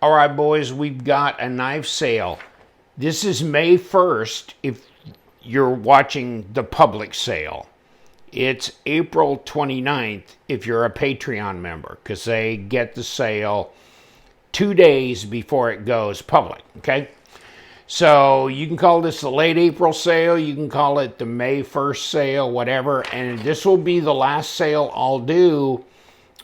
All right, boys, we've got a knife sale. This is May 1st if you're watching the public sale. It's April 29th if you're a Patreon member, because they get the sale 2 days before it goes public, okay? So you can call this the late April sale, you can call it the May 1st sale, whatever, and this will be the last sale I'll do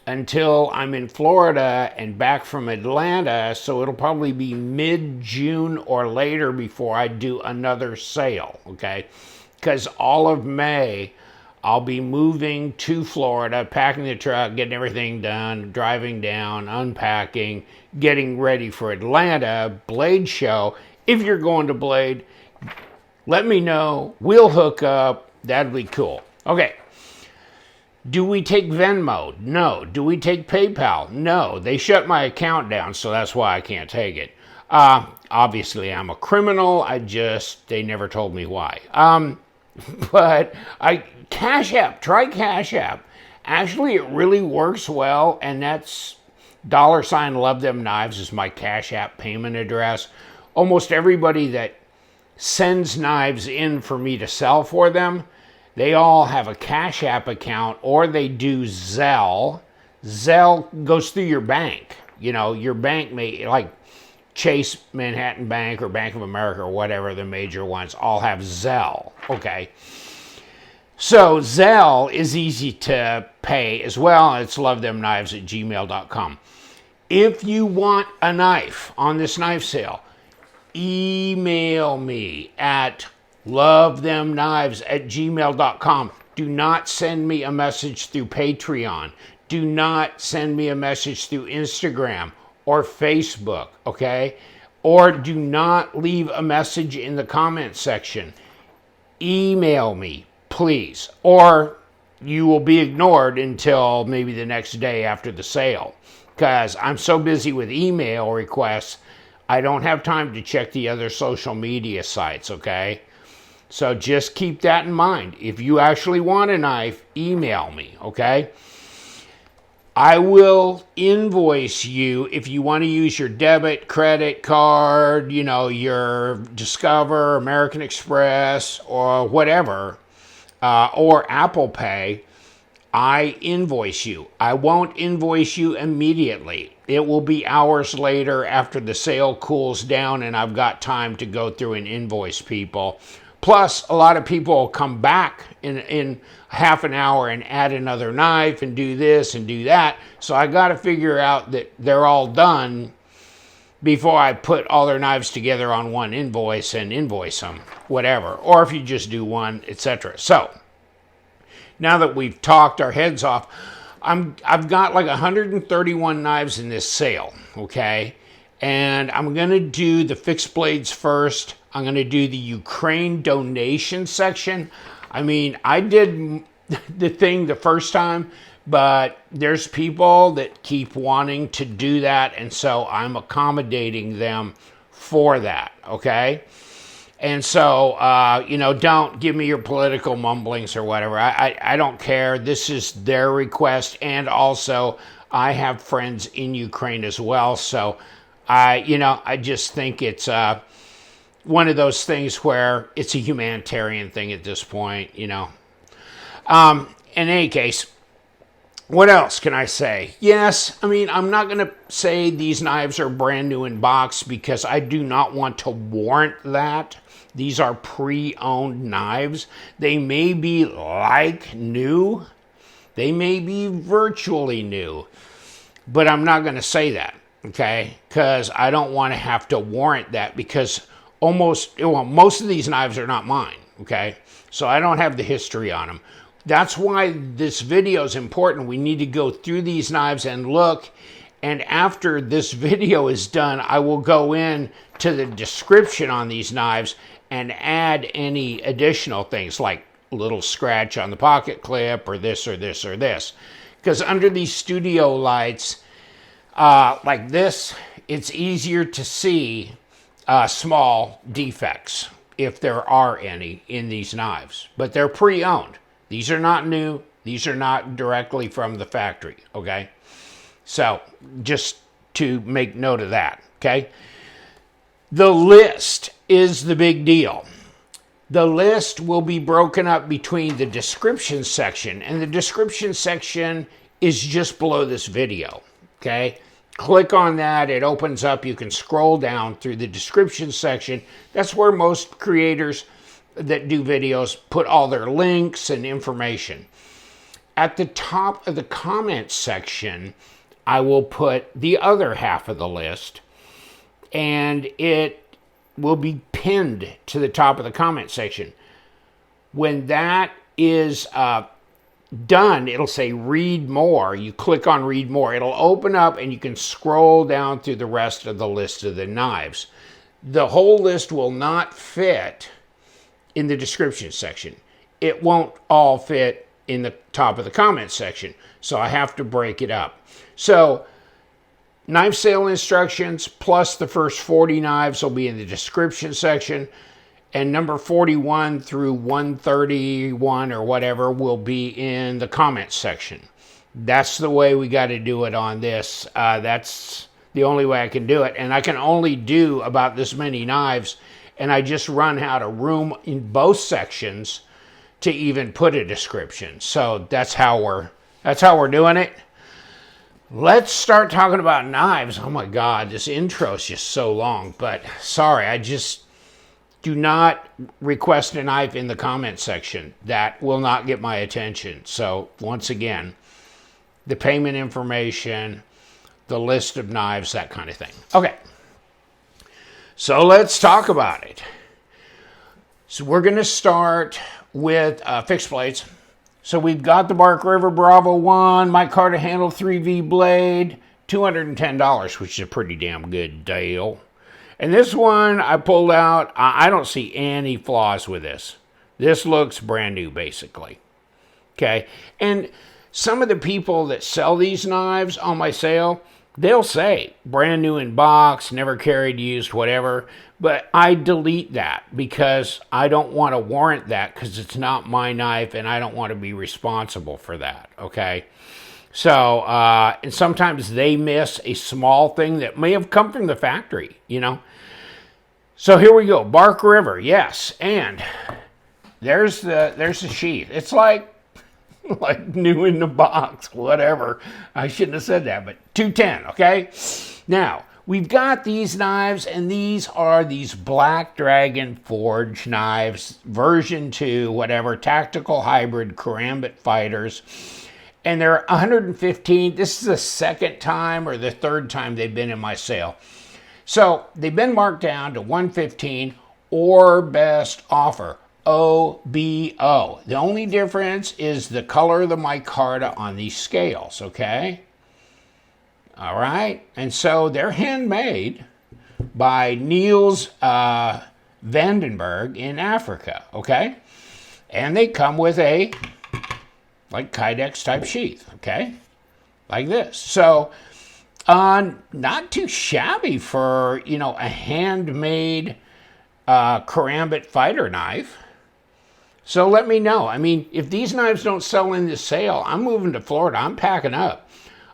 until I'm in Florida and back from Atlanta, so it'll probably be mid-June or later before I do another sale, okay? Because all of May, I'll be moving to Florida, packing the truck, getting everything done, driving down, unpacking, getting ready for Atlanta Blade Show. If you're going to Blade, let me know. We'll hook up. That'd be cool. Okay. Do we take Venmo? No. Do we take PayPal? No. They shut my account down, so that's why I can't take it. Obviously, I'm a criminal. They never told me why. But Cash App, try Cash App. Actually, it really works well, and that's $Luvthemknives is my Cash App payment address. Almost everybody that sends knives in for me to sell for them, they all have a Cash App account, or they do Zelle. Zelle goes through your bank. You know, your bank may, like Chase Manhattan Bank or Bank of America or whatever, the major ones, all have Zelle, okay? So Zelle is easy to pay as well. It's Luvthemknives@gmail.com. If you want a knife on this knife sale, email me at Luvthemknives@gmail.com. Do not send me a message through Patreon. Do not send me a message through Instagram or Facebook, okay? Or do not leave a message in the comment section. Email me, please. Or you will be ignored until maybe the next day after the sale, because I'm so busy with email requests, I don't have time to check the other social media sites, okay? So just keep that in mind. If you actually want a knife, email me, okay? I will invoice you if you want to use your debit, credit card, you know, your Discover, American Express, or whatever, or Apple Pay. I invoice you. I won't invoice you immediately. It will be hours later after the sale cools down and I've got time to go through and invoice people. Plus, a lot of people will come back in half an hour and add another knife and do this and do that. So I got to figure out that they're all done before I put all their knives together on one invoice and invoice them, whatever. Or if you just do one, etc. So now that we've talked our heads off, I've got like 131 knives in this sale, okay? And I'm going to do the fixed blades first. I'm going to do the Ukraine donation section. I mean, I did the thing the first time, but there's people that keep wanting to do that, and so I'm accommodating them for that, okay? And so, you know, don't give me your political mumblings or whatever. I don't care. This is their request, and also I have friends in Ukraine as well, so I just think it's one of those things where it's a humanitarian thing at this point, you know. In any case, what else can I say? Yes, I mean, I'm not going to say these knives are brand new in box because I do not want to warrant that. These are pre-owned knives. They may be like new. They may be virtually new. But I'm not going to say that, okay? Because I don't want to have to warrant that, because most of these knives are not mine, okay? So I don't have the history on them. That's why this video is important. We need to go through these knives and look. And after this video is done, I will go in to the description on these knives and add any additional things, like a little scratch on the pocket clip or this or this or this. Because under these studio lights like this, it's easier to see small defects, if there are any, in these knives. But they're pre-owned. These are not new. These are not directly from the factory, okay? So just to make note of that, okay? The list is the big deal. The list will be broken up between the description section, and the description section is just below this video, okay? Click on that, it opens up, you can scroll down through the description section. That's where most creators that do videos put all their links and information. At the top of the comments section, I will put the other half of the list, and it will be pinned to the top of the comment section. When that is done, it'll say read more. You click on read more. It'll open up and you can scroll down through the rest of the list of the knives. The whole list will not fit in the description section. It won't all fit in the top of the comment section. So I have to break it up. So knife sale instructions plus the first 40 knives will be in the description section, and number 41 through 131 or whatever will be in the comments section. That's the way we got to do it on this. That's the only way I can do it, and I can only do about this many knives, and I just run out of room in both sections to even put a description. So that's how we're doing it. Let's start talking about knives. Oh my God, this intro is just so long, but sorry, I just do not request a knife in the comment section. That will not get my attention. So once again, the payment information, the list of knives, that kind of thing. Okay, so let's talk about it. So we're going to start with fixed blades. So we've got the Bark River Bravo 1 Micarta handle 3V blade, $210, which is a pretty damn good deal. And this one I pulled out. I don't see any flaws with this. This looks brand new, basically. Okay, and some of the people that sell these knives on my sale, they'll say brand new in box, never carried, used, whatever. But I delete that because I don't want to warrant that because it's not my knife and I don't want to be responsible for that, okay? So, and sometimes they miss a small thing that may have come from the factory, you know? So here we go, Bark River, yes, and there's the sheath. It's like new in the box, whatever. I shouldn't have said that, but 210, okay? Now, we've got these knives, and these are these Black Dragon Forge knives, version 2, whatever, tactical hybrid karambit fighters. And they're 115. This is the second time or the third time they've been in my sale. So they've been marked down to 115 or best offer, OBO. The only difference is the color of the micarta on these scales, okay? All right, and so they're handmade by Niels Vandenberg in Africa, okay? And they come with a, like, Kydex type sheath, okay? Like this. So, not too shabby for, you know, a handmade karambit fighter knife. So let me know. I mean, if these knives don't sell in this sale, I'm moving to Florida. I'm packing up.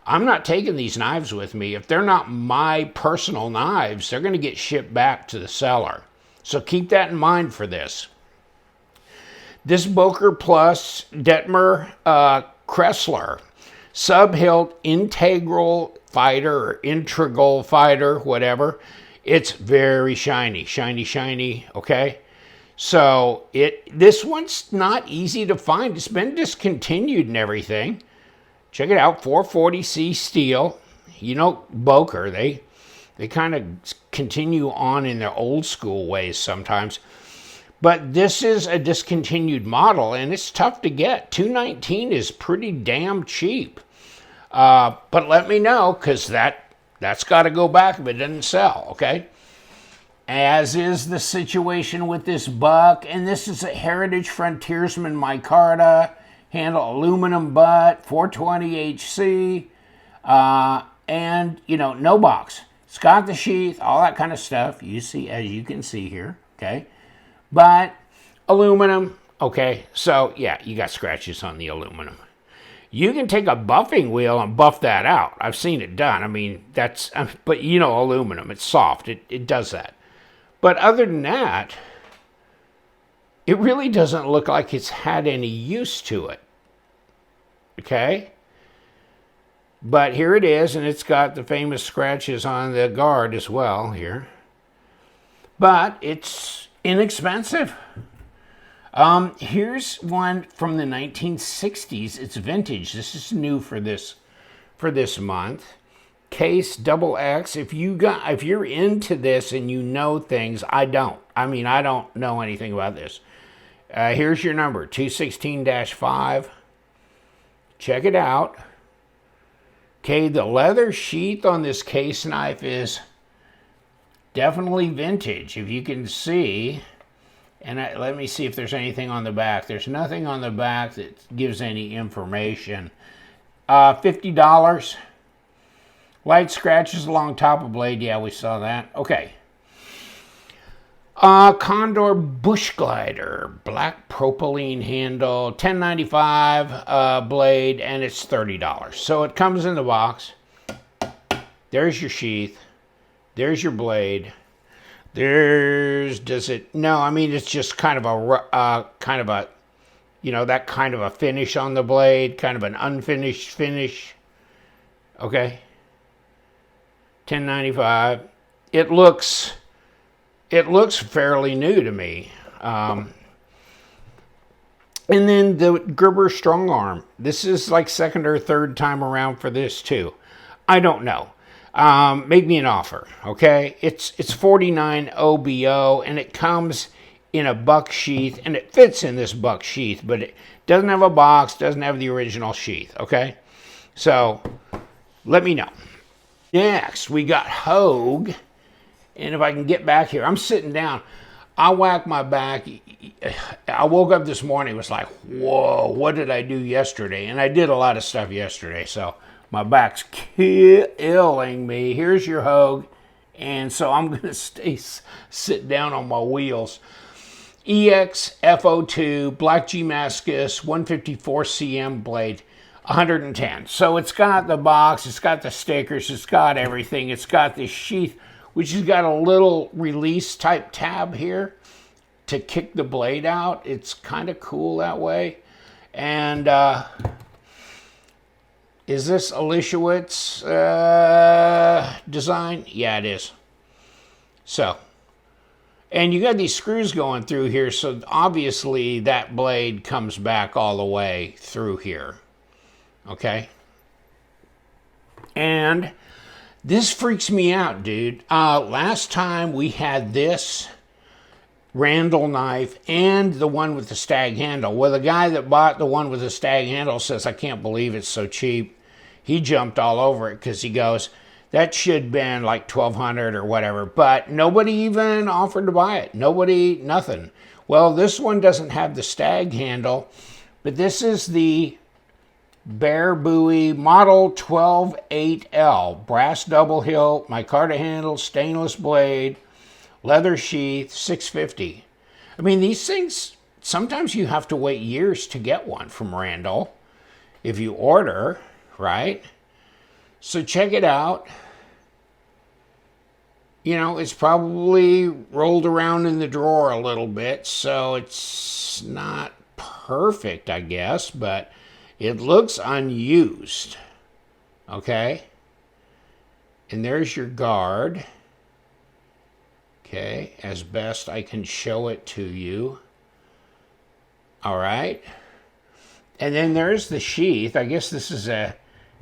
I'm not taking these knives with me. If they're not my personal knives, they're going to get shipped back to the seller. So keep that in mind for this. This Boker Plus Detmer Kressler sub-hilt integral fighter or integral fighter, whatever. It's very shiny, shiny, okay? So this one's not easy to find. It's been discontinued and everything. Check it out, 440C steel. You know, Boker, they kind of continue on in their old school ways sometimes. But this is a discontinued model, and it's tough to get. $219 is pretty damn cheap. But let me know, because that's got to go back if it doesn't sell, okay? As is the situation with this buck, and this is a Heritage Frontiersman micarta. Handle aluminum butt, 420 HC, and, you know, no box. It's got the sheath, all that kind of stuff, you see, as you can see here, okay? But aluminum, okay, so, yeah, you got scratches on the aluminum. You can take a buffing wheel and buff that out. I've seen it done. I mean, but you know, aluminum, it's soft. It does that. But other than that, it really doesn't look like it's had any use to it. Okay? But here it is, and it's got the famous scratches on the guard as well here. But it's inexpensive. Here's one from the 1960s. It's vintage. This is new for this month. Case XX. If you're into this and you know things, I don't. I mean, I don't know anything about this. Here's your number, 216-5. Check it out. Okay, the leather sheath on this case knife is definitely vintage, if you can see. And let me see if there's anything on the back. There's nothing on the back that gives any information. $50. Light scratches along top of blade. Yeah, we saw that. Okay. Condor Bush Glider. Black propylene handle. $10.95 blade, and it's $30. So it comes in the box. There's your sheath. There's your blade. No, I mean, it's just kind of a, you know, that kind of a finish on the blade, kind of an unfinished finish. Okay. $10.95. It looks fairly new to me. And then the Gerber Strong Arm. This is like second or third time around for this too. I don't know. Make me an offer, okay? It's $49 OBO, and it comes in a buck sheath, and it fits in this buck sheath, but it doesn't have a box, doesn't have the original sheath, okay? So, let me know. Next, we got Hogue, and if I can get back here, I'm sitting down. I whacked my back. I woke up this morning, it was like, whoa, what did I do yesterday? And I did a lot of stuff yesterday, so my back's killing me. Here's your Hogue. And so I'm going to sit down on my wheels. EX FO2 Black Damascus 154 cm blade, 110. So it's got the box, it's got the stickers, it's got everything. It's got this sheath, which has got a little release type tab here to kick the blade out. It's kind of cool that way. And is this Alishewitz design? Yeah, it is. So, and you got these screws going through here, so obviously that blade comes back all the way through here. Okay? And this freaks me out, dude. Last time we had this Randall knife and the one with the stag handle. Well, the guy that bought the one with the stag handle says, I can't believe it's so cheap. He jumped all over it because he goes, that should have been like $1,200 or whatever. But nobody even offered to buy it. Nobody, nothing. Well, this one doesn't have the stag handle, but this is the Bear Buoy Model 12-8L. Brass double hilt, micarta handle, stainless blade, leather sheath, $650. I mean, these things, sometimes you have to wait years to get one from Randall if you order, right? So check it out. You know, it's probably rolled around in the drawer a little bit, so it's not perfect, I guess, but it looks unused. Okay? And there's your guard. Okay, as best I can show it to you. All right. And then there's the sheath. I guess this is the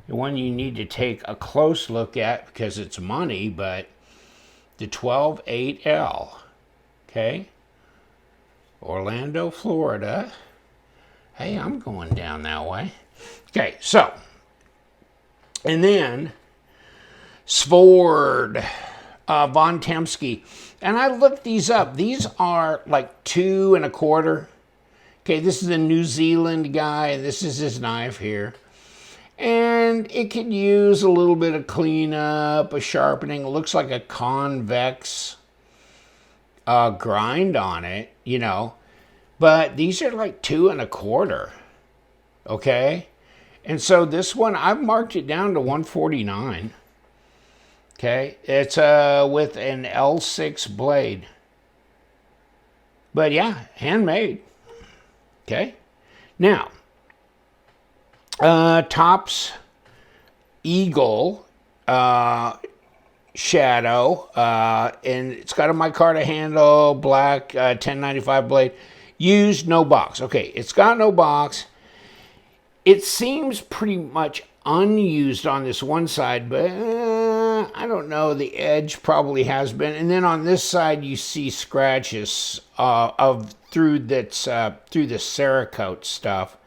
one you need to take a close look at because it's money, but the 12-8L. Okay. Orlando, Florida. Hey, I'm going down that way. Okay, so. And then Svord. Von Temsky. And I looked these up. These are like 2 1/4. Okay, this is a New Zealand guy. This is his knife here. And it could use a little bit of cleanup, a sharpening. It looks like a convex grind on it, you know. But these are like 2 1/4. Okay? And so this one, I've marked it down to $149. Okay, it's with an L6 blade. But yeah, handmade. Okay, now, Topps Eagle Shadow, and it's got a micarta handle, black 1095 blade. Used, no box. Okay, it's got no box. It seems pretty much unused on this one side, but I don't know. The edge probably has been. And then on this side, you see scratches through the Cerakote stuff.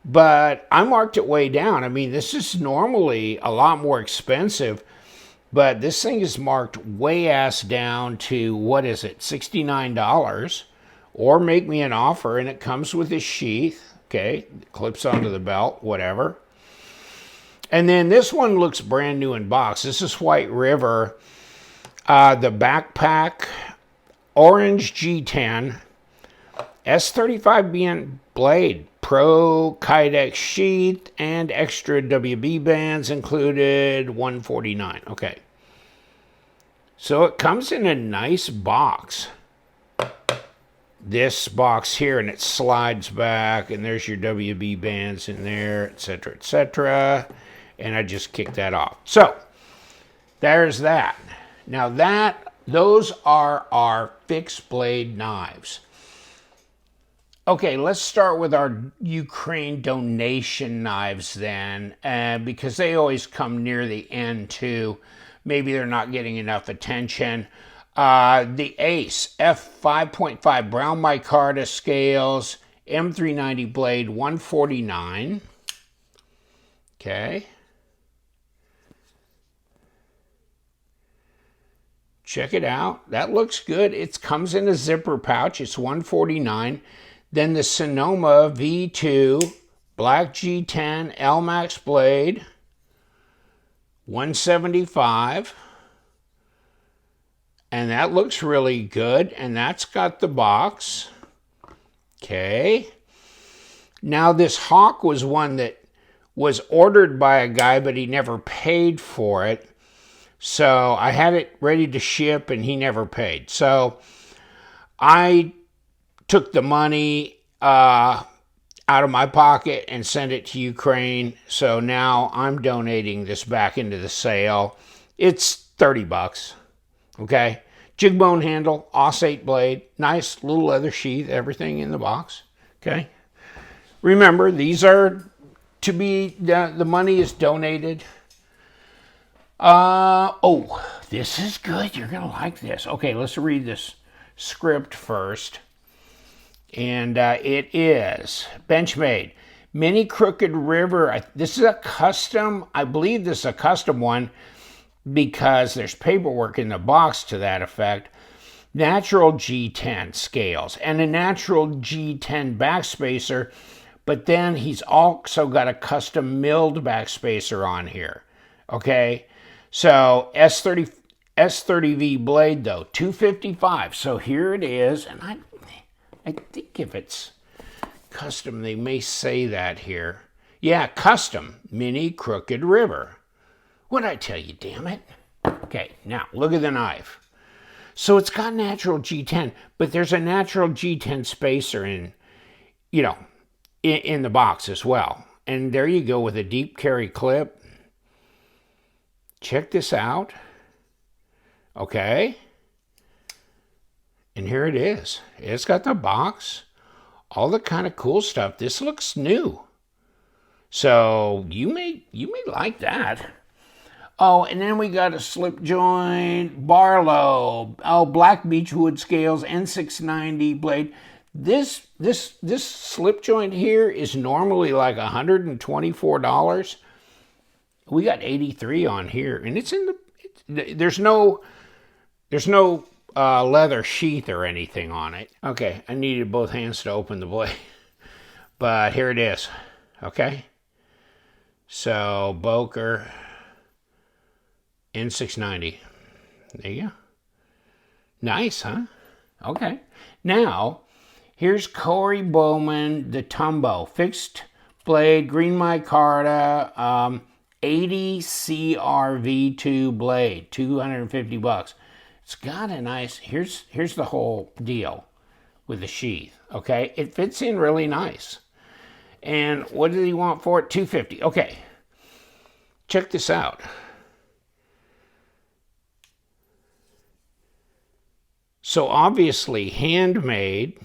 But I marked it way down. I mean, this is normally a lot more expensive, but this thing is marked way ass down to, what is it, $69? Or make me an offer, and it comes with a sheath. Okay, clips onto the belt, whatever. And then this one looks brand new in box. This is White River. The backpack, orange G10, S35BN blade, Pro Kydex sheath, and extra WB bands included, $149. Okay. So it comes in a nice box. This box here, and it slides back, and there's your WB bands in there, etc., etc. And I just kicked that off. So there's that. Now those are our fixed blade knives. Okay, let's start with our Ukraine donation knives then, because they always come near the end too. Maybe they're not getting enough attention. The Ace F5.5 brown micarta scales, M390 blade, $149. Okay. Check it out. That looks good. It comes in a zipper pouch. It's $149. Then the Sonoma V2 black G10 LMAX blade, $175. And that looks really good. And that's got the box. Okay. Now this Hawk was one that was ordered by a guy, but he never paid for it. So I had it ready to ship, and he never paid. So I took the money out of my pocket and sent it to Ukraine. So now I'm donating this back into the sale. It's $30. Okay. Jig bone handle, Aus-8 blade, nice little leather sheath, everything in the box. Okay. Remember, these are to be, the money is donated. Oh, this is good. You're going to like this. Okay, let's read this script first. And it is Benchmade. Mini Crooked River. This is a custom. I believe this is a custom one because there's paperwork in the box to that effect. Natural G10 scales and a natural G10 backspacer. But then he's also got a custom milled backspacer on here. Okay. So S30V blade though, $255. So here it is. And I think if it's custom, they may say that here. Yeah, custom, Mini Crooked River. What'd I tell you, damn it? Okay, now look at the knife. So it's got natural G10, but there's a natural G10 spacer in the box as well. And there you go with a deep carry clip. Check this out. Okay. And here it is. It's got the box, all the kind of cool stuff. This looks new. So you may like that. Oh, and then we got a slip joint, Barlow, black beechwood scales, N690 blade. This slip joint here is normally like $124. We got 83 on here, and it's in the. There's no leather sheath or anything on it. Okay, I needed both hands to open the blade, but here it is. Okay, so Boker N690. There you go. Nice, huh? Okay. Now, here's Corey Bowman, the Tumbo fixed blade, green micarta, 80 CRV2 blade, 250 bucks. It's got a nice, here's the whole deal with the sheath, okay? It fits in really nice. And what did he want for it? $250. Okay, check this out. So obviously handmade.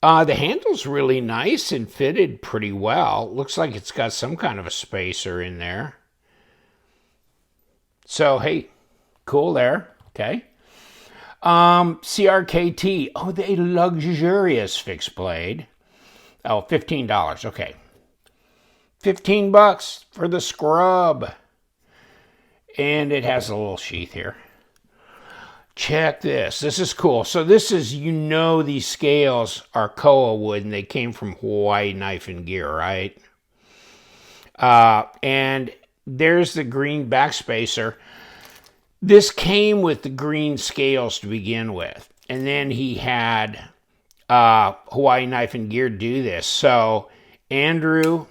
The handle's really nice and fitted pretty well. Looks like it's got some kind of a spacer in there. So, hey, cool there. Okay. CRKT. Oh, the luxurious fixed blade. Oh, $15. Okay. 15 bucks for the scrub. And it has a little sheath here. Check this. This is cool. So this is, these scales are Archaeo wood and they came from Hawaii Knife and Gear, right? And there's the green backspacer. This came with the green scales to begin with. And then he had Hawaii Knife and Gear do this. So Andrew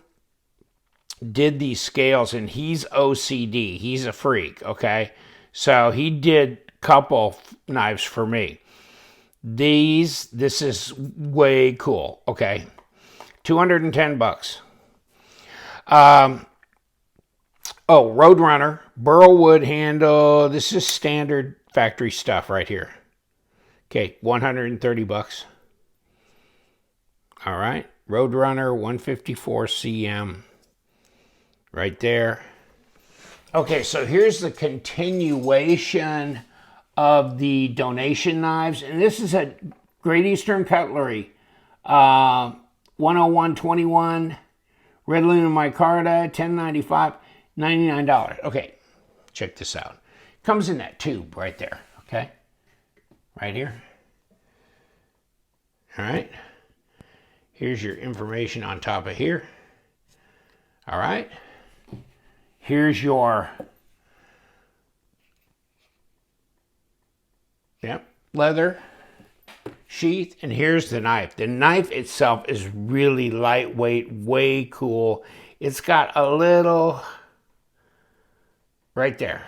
did these scales and he's OCD. He's a freak, okay? So he did couple knives for me. This is way cool. Okay, 210 bucks. Oh, Roadrunner, burl wood handle. This is standard factory stuff right here. Okay, 130 bucks. All right, Roadrunner 154 cm right there. Okay, so here's the continuation of the donation knives, and this is a Great Eastern Cutlery, 101.21, Red Luna Micarta, $10.95, $99. Okay, check this out. Comes in that tube right there, okay? Right here. All right. Here's your information on top of here. All right. Here's your leather sheath, and here's the knife. The knife itself is really lightweight, way cool. It's got a little right there.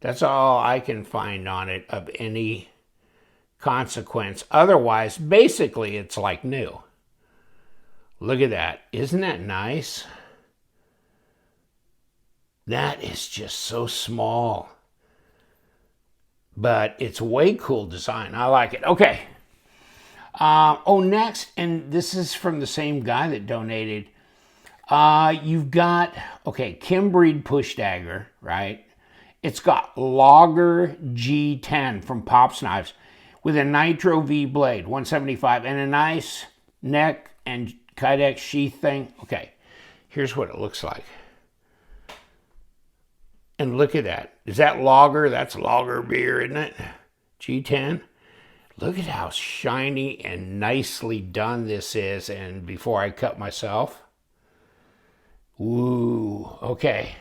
That's all I can find on it of any consequence. Otherwise, basically, it's like new. Look at that. Isn't that nice? That is just so small. But it's a way cool design. I like it. Okay. Next, and this is from the same guy that donated. You've got, Kim Breed push dagger, right? It's got Logger G10 from Pops Knives with a Nitro V blade, 175, and a nice neck and Kydex sheath thing. Okay, here's what it looks like. And look at that. Is that lager? That's lager beer, isn't it? G10. Look at how shiny and nicely done this is. And before I cut myself. Ooh, okay.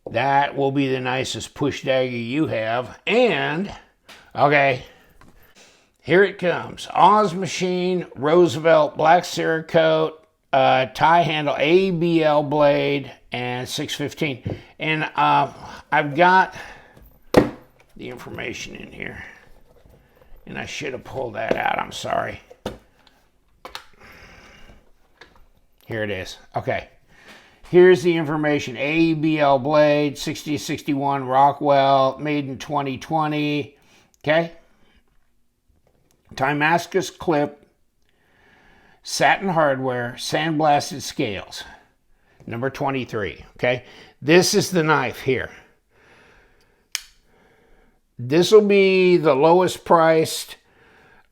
That will be the nicest push dagger you have. And, okay, here it comes. Oz Machine, Roosevelt, Black Cerakote, tie handle, ABL blade, and 615. And I've got the information in here. And I should have pulled that out. I'm sorry. Here it is. Okay. Here's the information. ABL blade, 6061 Rockwell, made in 2020. Okay. Damascus clip, satin hardware, sandblasted scales. Number 23. Okay. This is the knife here. This will be the lowest priced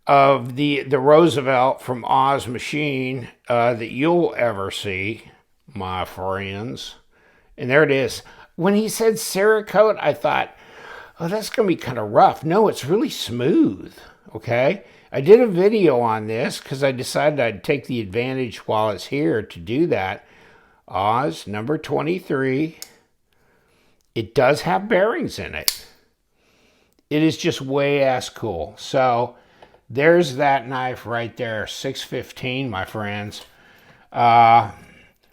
of the Roosevelt from Oz Machine that you'll ever see, my friends. And there it is. When he said Cerakote, I thought, oh, that's going to be kind of rough. No, it's really smooth, okay? I did a video on this because I decided I'd take the advantage while it's here to do that. Oz, number 23. It does have bearings in it. It is just way ass cool. So There's that knife right there, $6.15, my friends.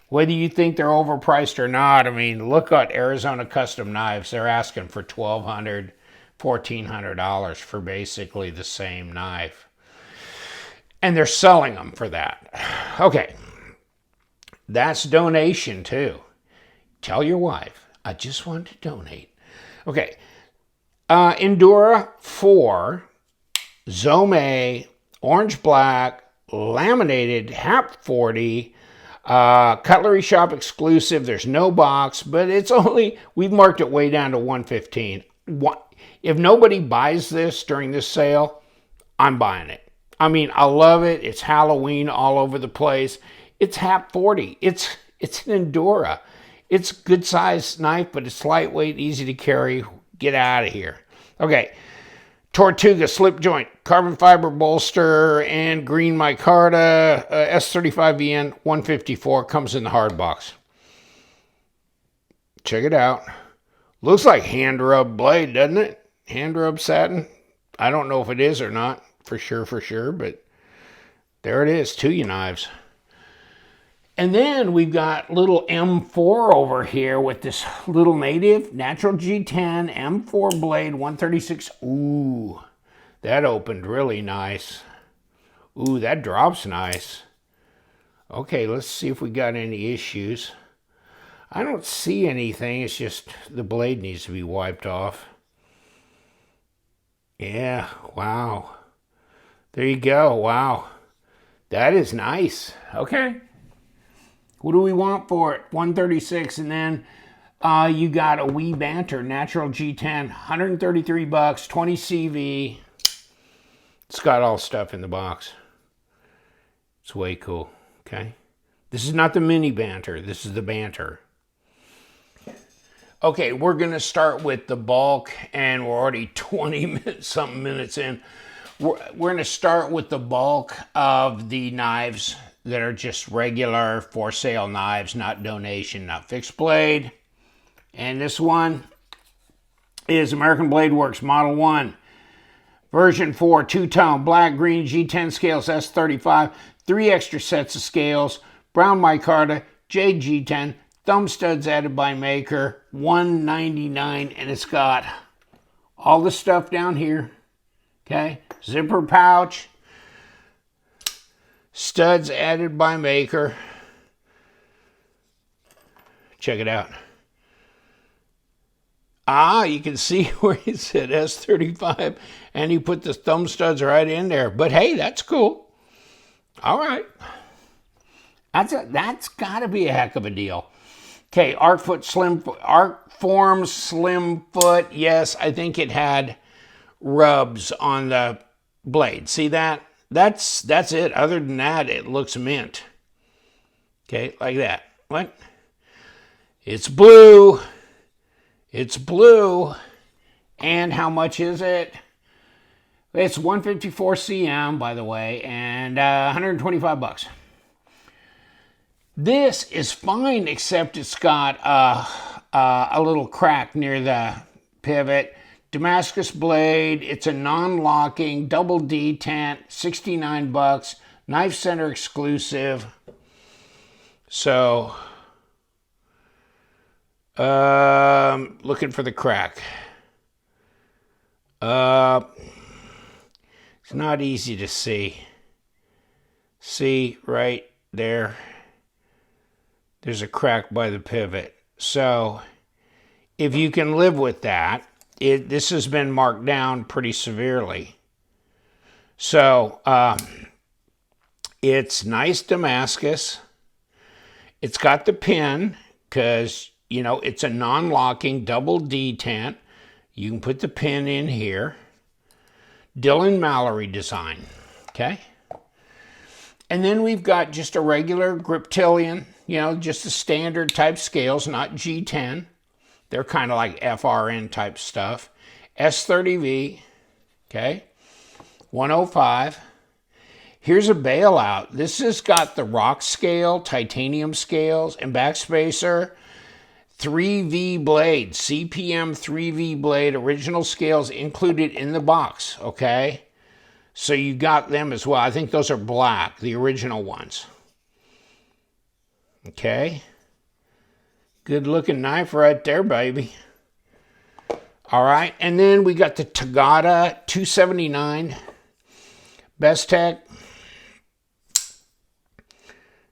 Whether you think they're overpriced or not, I mean, look at Arizona Custom Knives. They're asking for $1,200, $1,400 for basically the same knife. And they're selling them for that. Okay. That's donation too. Tell your wife, I just want to donate. Okay. Endura 4, Zome, orange black, laminated, HAP 40, Cutlery Shop exclusive. There's no box, but it's only, we've marked it way down to $115. If nobody buys this during this sale, I'm buying it. I mean, I love it. It's Halloween all over the place. It's HAP 40. It's an Endura. It's a good size knife, but it's lightweight, easy to carry. Get out of here. Okay. Tortuga slip joint, carbon fiber bolster, and green micarta, S35VN 154, comes in the hard box. Check it out. Looks like hand rub blade, doesn't it? Hand rub satin. I don't know if it is or not, for sure, but there it is, Tuya knives. And then we've got little M4 over here with this little native natural G10 M4 blade 136. Ooh, that opened really nice. Ooh, that drops nice. Okay, let's see if we got any issues. I don't see anything. It's just the blade needs to be wiped off. Yeah, wow. There you go. Wow. That is nice. Okay. What do we want for it? 136, and then you got a wee banter natural G10, 133 bucks, 20 CV. It's got all stuff in the box. It's way cool. Okay, this is not the mini banter. This is the banter. Okay, we're gonna start with the bulk, and we're already 20 something minutes in. We're gonna start with the bulk of the knives that are just regular for sale knives, not donation, not fixed blade. And this one is American Blade Works Model 1, version 4, two-tone, black, green, G10 scales, S35, 3 extra sets of scales, brown micarta, jade G10, thumb studs added by maker, $199, and it's got all the stuff down here, okay? Zipper pouch, studs added by maker. Check it out. You can see where it said S35, and he put the thumb studs right in there. But hey, that's cool. All right. That's got to be a heck of a deal. Okay, Arcform Slimfoot. Yes, I think it had rubs on the blade. See that? That's it. Other than that, it looks mint. Okay, like that. What? It's blue. It's blue. And how much is it? It's 154 cm, by the way, and 125 bucks. This is fine, except it's got a little crack near the pivot. Damascus blade, it's a non-locking, double detent, 69 bucks, Knife Center exclusive. So, looking for the crack. It's not easy to see. See, right there, there's a crack by the pivot. So, if you can live with that, this has been marked down pretty severely. So, it's nice Damascus. It's got the pin, because, you know, it's a non-locking double detent. You can put the pin in here. Dylan Mallory design, okay? And then we've got just a regular Griptilian, you know, just the standard type scales, not G10. They're kind of like FRN type stuff. S30V, okay? 105. Here's a bailout. This has got the rock scale, titanium scales, and backspacer. 3V blade, CPM 3V blade, original scales included in the box, okay? So you got them as well. I think those are black, the original ones. Okay. Good looking knife right there, baby. All right. And then we got the Tagata 279 Bestech.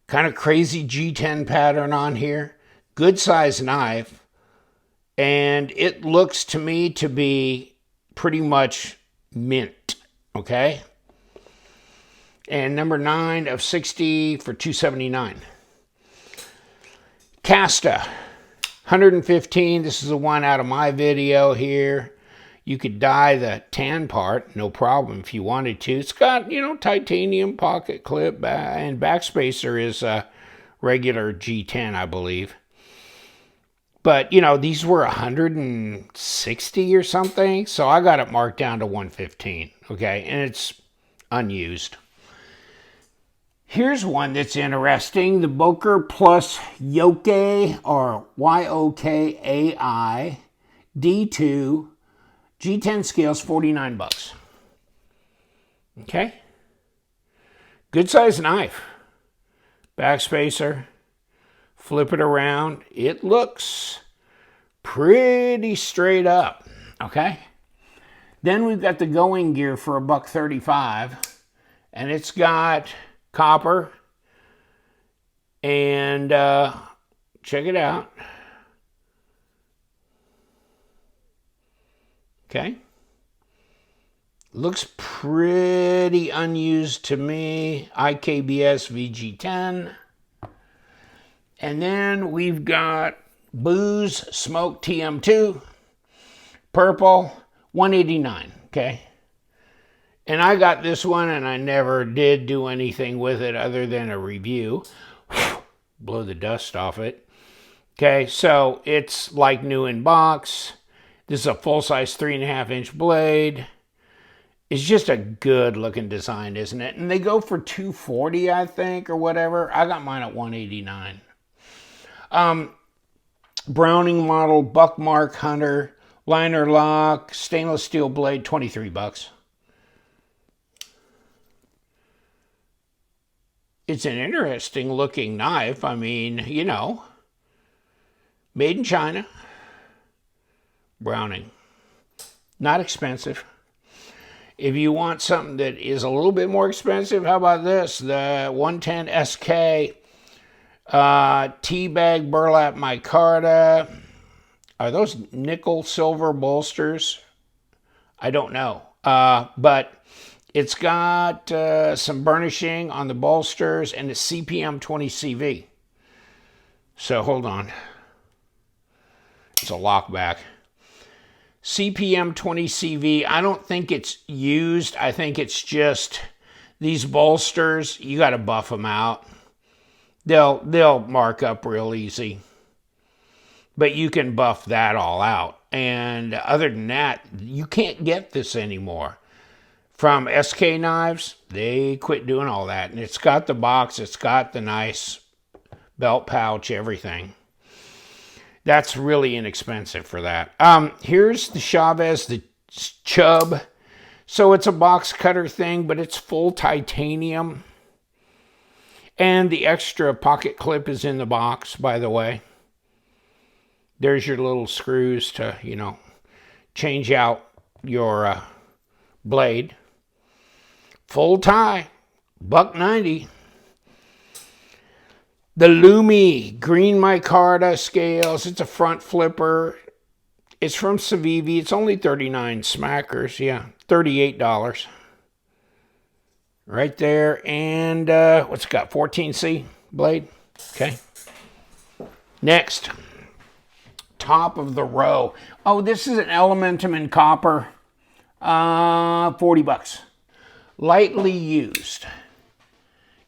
Kind of crazy G10 pattern on here. Good size knife. And it looks to me to be pretty much mint. Okay. And number 9 of 60 for $279. Casta 115. This is the one out of my video here. You could dye the tan part, no problem if you wanted to. It's got, you know, titanium pocket clip and backspacer is a regular G10, I believe. But, you know, these were 160 or something, so I got it marked down to 115, okay? And it's unused. Here's one that's interesting. The Boker Plus Yokai, or Yokai D2, G10 scales, 49 bucks. Okay? Good size knife. Backspacer. Flip it around. It looks pretty straight up. Okay? Then we've got the Going Gear for $1.35. And it's got copper. And check it out. Okay. Looks pretty unused to me. IKBS VG10. And then we've got Booz Smoke TM2. Purple. $189. Okay. And I got this one and I never did do anything with it other than a review. Blow the dust off it. Okay. So it's like new in box. This is a full-size 3.5-inch blade. It's just a good-looking design, isn't it? And they go for $240, I think, or whatever. I got mine at $189. Browning model, Buckmark Hunter, liner lock, stainless steel blade, 23 bucks. It's an interesting-looking knife. I mean, you know, made in China. Browning. Not expensive. If you want something that is a little bit more expensive, how about this? The 110 SK Teabag Burlap Micarta. Are those nickel silver bolsters? I don't know. But it's got some burnishing on the bolsters and a CPM 20 CV. So hold on. It's a lockback. CPM 20 CV, I don't think it's used. I think it's just these bolsters. You got to buff them out. They'll mark up real easy. But you can buff that all out. And other than that, you can't get this anymore. From SK Knives, they quit doing all that. And it's got the box. It's got the nice belt pouch, everything. That's really inexpensive for that. Here's the Chavez, the Chub. So it's a box cutter thing, but it's full titanium. And the extra pocket clip is in the box, by the way. There's your little screws to, you know, change out your blade. Full tie, $1.90. The Lumi Green Micarta scales. It's a front flipper. It's from Civivi. It's only 39 smackers. Yeah, $38. Right there. And what's it got? 14C blade. Okay. Next. Top of the row. Oh, this is an Elementum in copper. 40 bucks. Lightly used.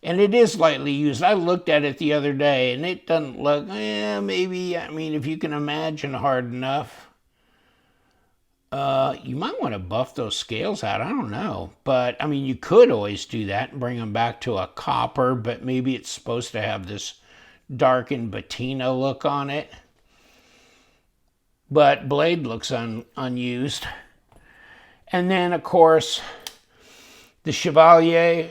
And it is lightly used. I looked at it the other day, and it doesn't look, maybe, I mean, if you can imagine hard enough, you might want to buff those scales out. I don't know. But, I mean, you could always do that and bring them back to a copper, but maybe it's supposed to have this darkened patina look on it. But blade looks unused. And then, of course, The Chevalier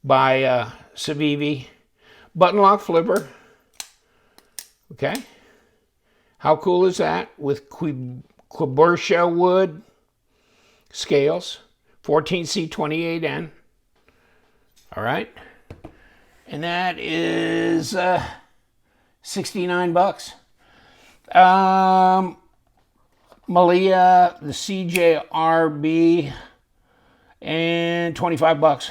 by Civivi. Button lock flipper. Okay. How cool is that? With Quebertia wood scales. 14C28N. All right. And that is $69. Malia, the CJRB, and $25.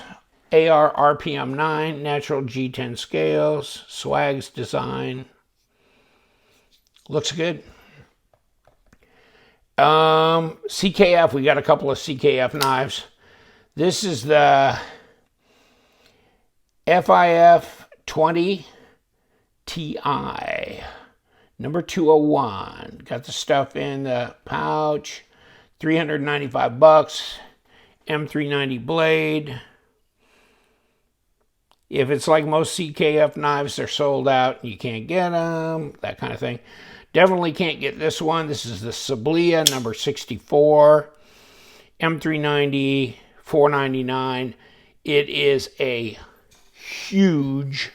AR RPM 9, natural G10 scales, Swags design. Looks good. CKF, we got a couple of CKF knives. This is the FIF 20 Ti, number 201. Got the stuff in the pouch, $395. M390 blade. If it's like most CKF knives, they're sold out. You can't get them, that kind of thing. Definitely can't get this one. This is the Sablia number 64. M390, $499. It is a huge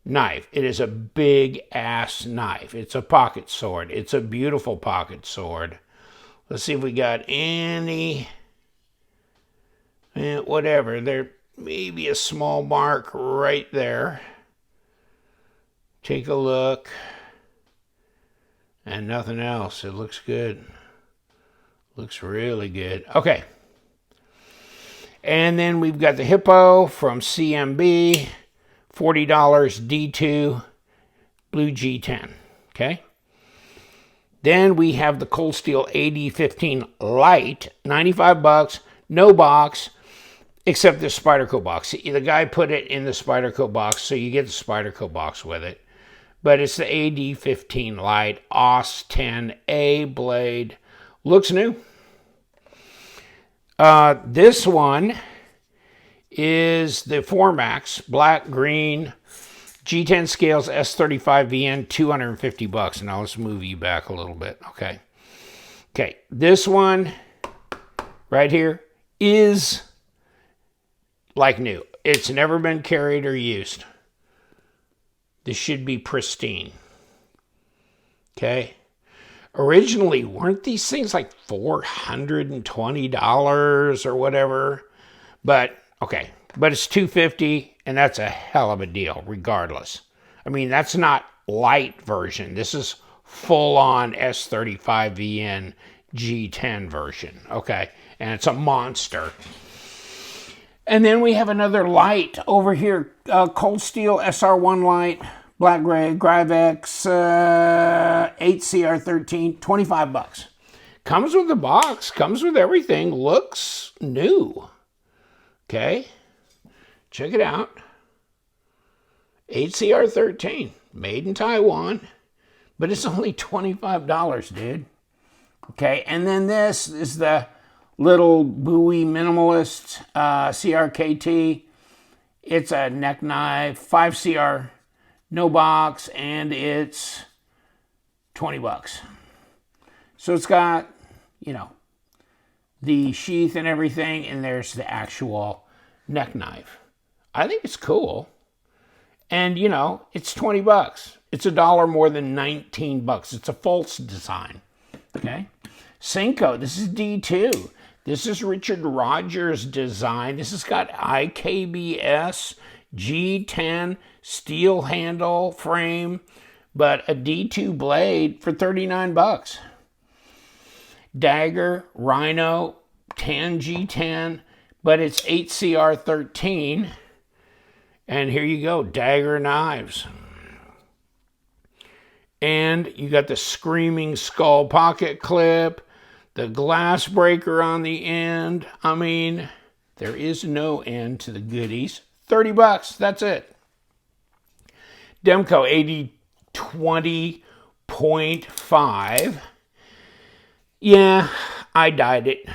knife. It is a big ass knife. It's a pocket sword. It's a beautiful pocket sword. Let's see if we got any, whatever. There may be a small mark right there. Take a look. And nothing else. It looks good. Looks really good. Okay. And then we've got the Hippo from CMB. $40 D2 blue G10. Okay. Then we have the Cold Steel AD15 Light. $95. No box. Except the Spyderco box. The guy put it in the Spyderco box, so you get the Spyderco box with it. But it's the AD15 Light OS 10A blade. Looks new. This one is the Formax black green G10 scales S35VN, $250. Now let's move you back a little bit. Okay. Okay. This one right here is like new. It's never been carried or used. This should be pristine. Okay. Originally, weren't these things like $420 or whatever? But, okay. But it's $250, and that's a hell of a deal, regardless. I mean, that's not light version. This is full-on S35VN G10 version. Okay. And it's a monster. And then we have another light over here, Cold Steel SR1 light, black gray, Grivex 8CR13, $25. Comes with the box, comes with everything, looks new. Okay, check it out. 8CR13, made in Taiwan, but it's only $25, dude. Okay, and then this is the little Bowie Minimalist CRKT. It's a neck knife, 5CR, no box, and it's $20. So it's got, you know, the sheath and everything, and there's the actual neck knife. I think it's cool. And, you know, it's $20. It's $1 more than $19. It's a false design. Okay? Senko, this is D2. This is Richard Rogers' design. This has got IKBS, G10, steel handle frame, but a D2 blade for $39. Dagger, Rhino, 10 G10, but it's 8CR13. And here you go, Dagger knives. And you got the Screaming Skull pocket clip, the glass breaker on the end. I mean, there is no end to the goodies. $30, that's it. Demko 8020.5. Yeah, I dyed it.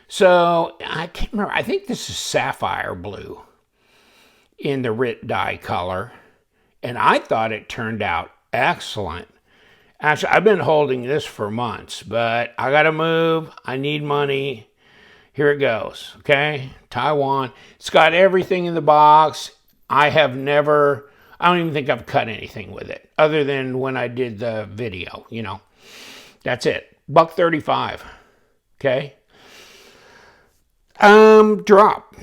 So, I can't remember. I think this is sapphire blue in the Rit dye color. And I thought it turned out excellent. Actually, I've been holding this for months, but I got to move. I need money. Here it goes, okay? Taiwan. It's got everything in the box. I don't even think I've cut anything with it, other than when I did the video, you know. That's it. $135, okay? Drop.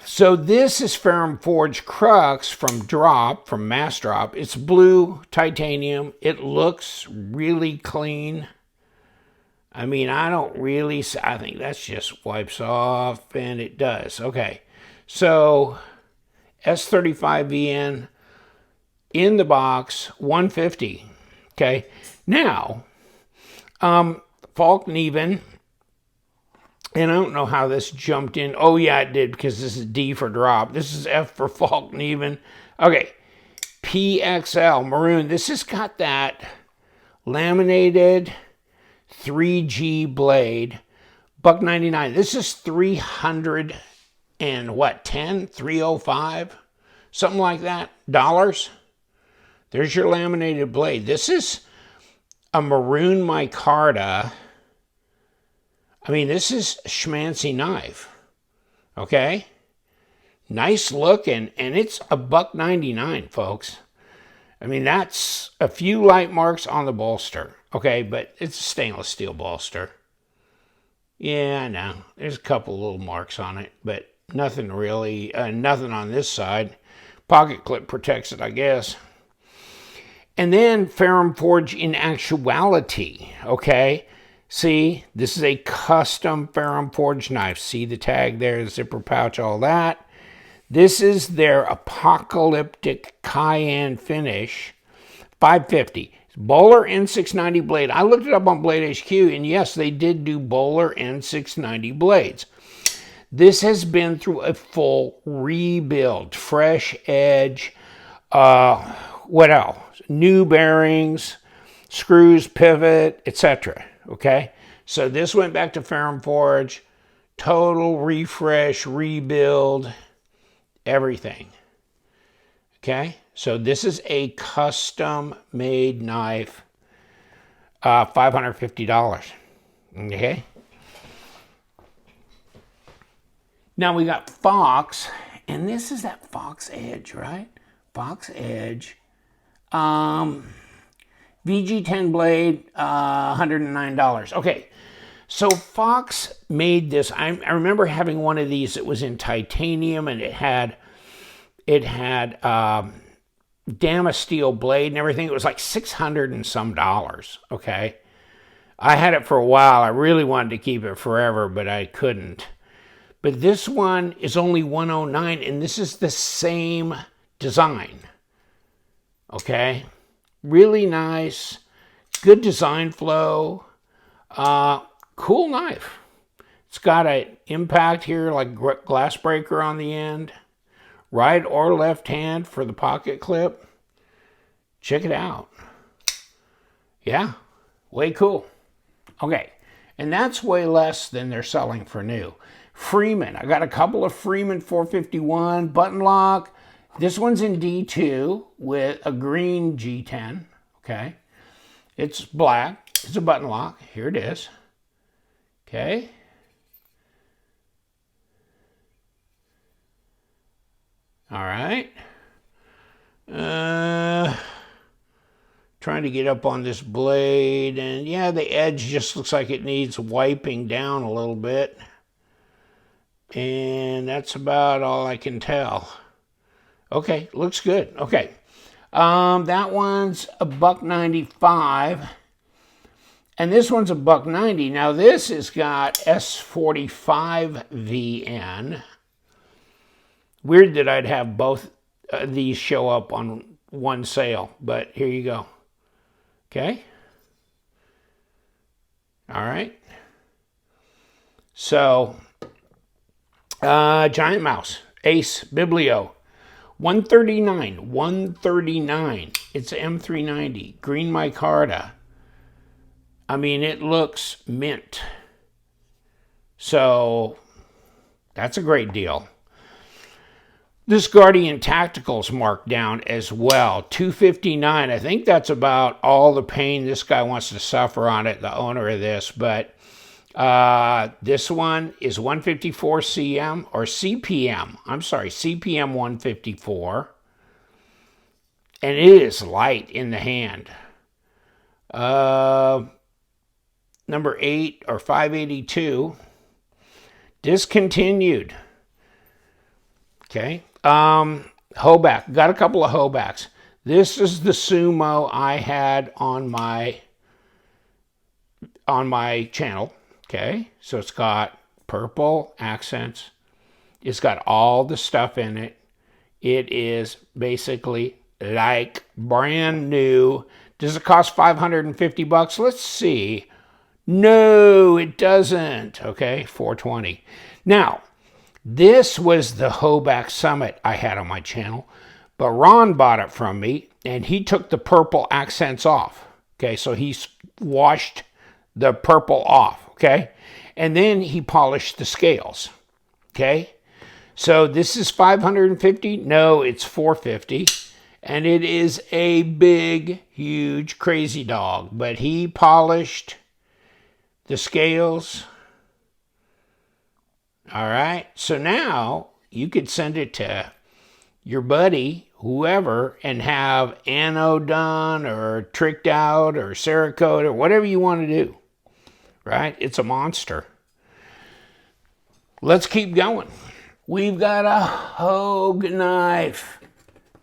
So this is Ferrum Forge Crux from Mass Drop. It's blue titanium. It looks really clean. I mean, I think that's just wipes off, and it does. Okay, so S35VN in the box, $150. Okay, now, Luvthemknives, and I don't know how this jumped in. Oh, yeah, it did, because this is D for drop. This is F for Luvthemknives. Okay, PXL, maroon. This has got that laminated 3G blade, $199. This is 300 and what, 305, something like that, dollars. There's your laminated blade. This is a maroon micarta. I mean, this is a schmancy knife, okay? Nice looking, and it's $199, folks. I mean, that's a few light marks on the bolster, okay? But it's a stainless steel bolster. Yeah, I know. There's a couple little marks on it, but nothing really, nothing on this side. Pocket clip protects it, I guess. And then Ferrum Forge in actuality, okay? See, this is a custom Ferrum Forge knife. See the tag there, the zipper pouch, all that. This is their apocalyptic cayenne finish, $550. Bowler N690 blade. I looked it up on Blade HQ, and yes, they did do Bowler N690 blades. This has been through a full rebuild, fresh edge, what else? New bearings, screws, pivot, etc. Okay, so this went back to Ferrum Forge, total refresh, rebuild, everything. Okay, so this is a custom made knife, $550. Okay. Now we got Fox, and this is that Fox Edge, right? Fox Edge. VG10 blade, $109. Okay, so Fox made this. I remember having one of these. It was in titanium, and it had damascus steel blade and everything. It was like $600 and some dollars. Okay, I had it for a while. I really wanted to keep it forever, but I couldn't. But this one is only $109, and this is the same design. Okay, really nice, good design flow, cool knife. It's got an impact here, like glass breaker on the end, right or left hand for the pocket clip. Check it out. Yeah, way cool. Okay, and that's way less than they're selling for new. Freeman, I got a couple of Freeman 451 button lock. This one's in D2 with a green G10, okay? It's black, it's a button lock, here it is, okay? All right. Trying to get up on this blade, and yeah, the edge just looks like it needs wiping down a little bit. And that's about all I can tell. Okay, looks good. Okay, that one's $195, and this one's $190. Now this has got S45VN. Weird that I'd have both these show up on one sale, but here you go. Okay. All right. So, Giant Mouse, Ace, Biblio. $139. It's M390. Green micarta. I mean, it looks mint. So, that's a great deal. This Guardian Tactical's marked down as well. $259. I think that's about all the pain this guy wants to suffer on it, the owner of this. But This one is 154 cm or CPM. I'm sorry, CPM 154. And it is light in the hand. Number 8 or 582. Discontinued. Okay. Hoback. Got a couple of Hobacks. This is the Sumo I had on my channel. Okay. So it's got purple accents. It's got all the stuff in it. It is basically like brand new. Does it cost $550? Let's see. No, it doesn't. Okay, $420. Now, this was the Hoback Summit I had on my channel, but Ron bought it from me, and he took the purple accents off. Okay, so he washed the purple off, okay? And then he polished the scales, okay? So this is $550? No, it's $450. And it is a big, huge, crazy dog. But he polished the scales. All right. So now you could send it to your buddy, whoever, and have ano done or tricked out or Cerakote or whatever you want to do. Right? It's a monster. Let's keep going. We've got a Hogue knife.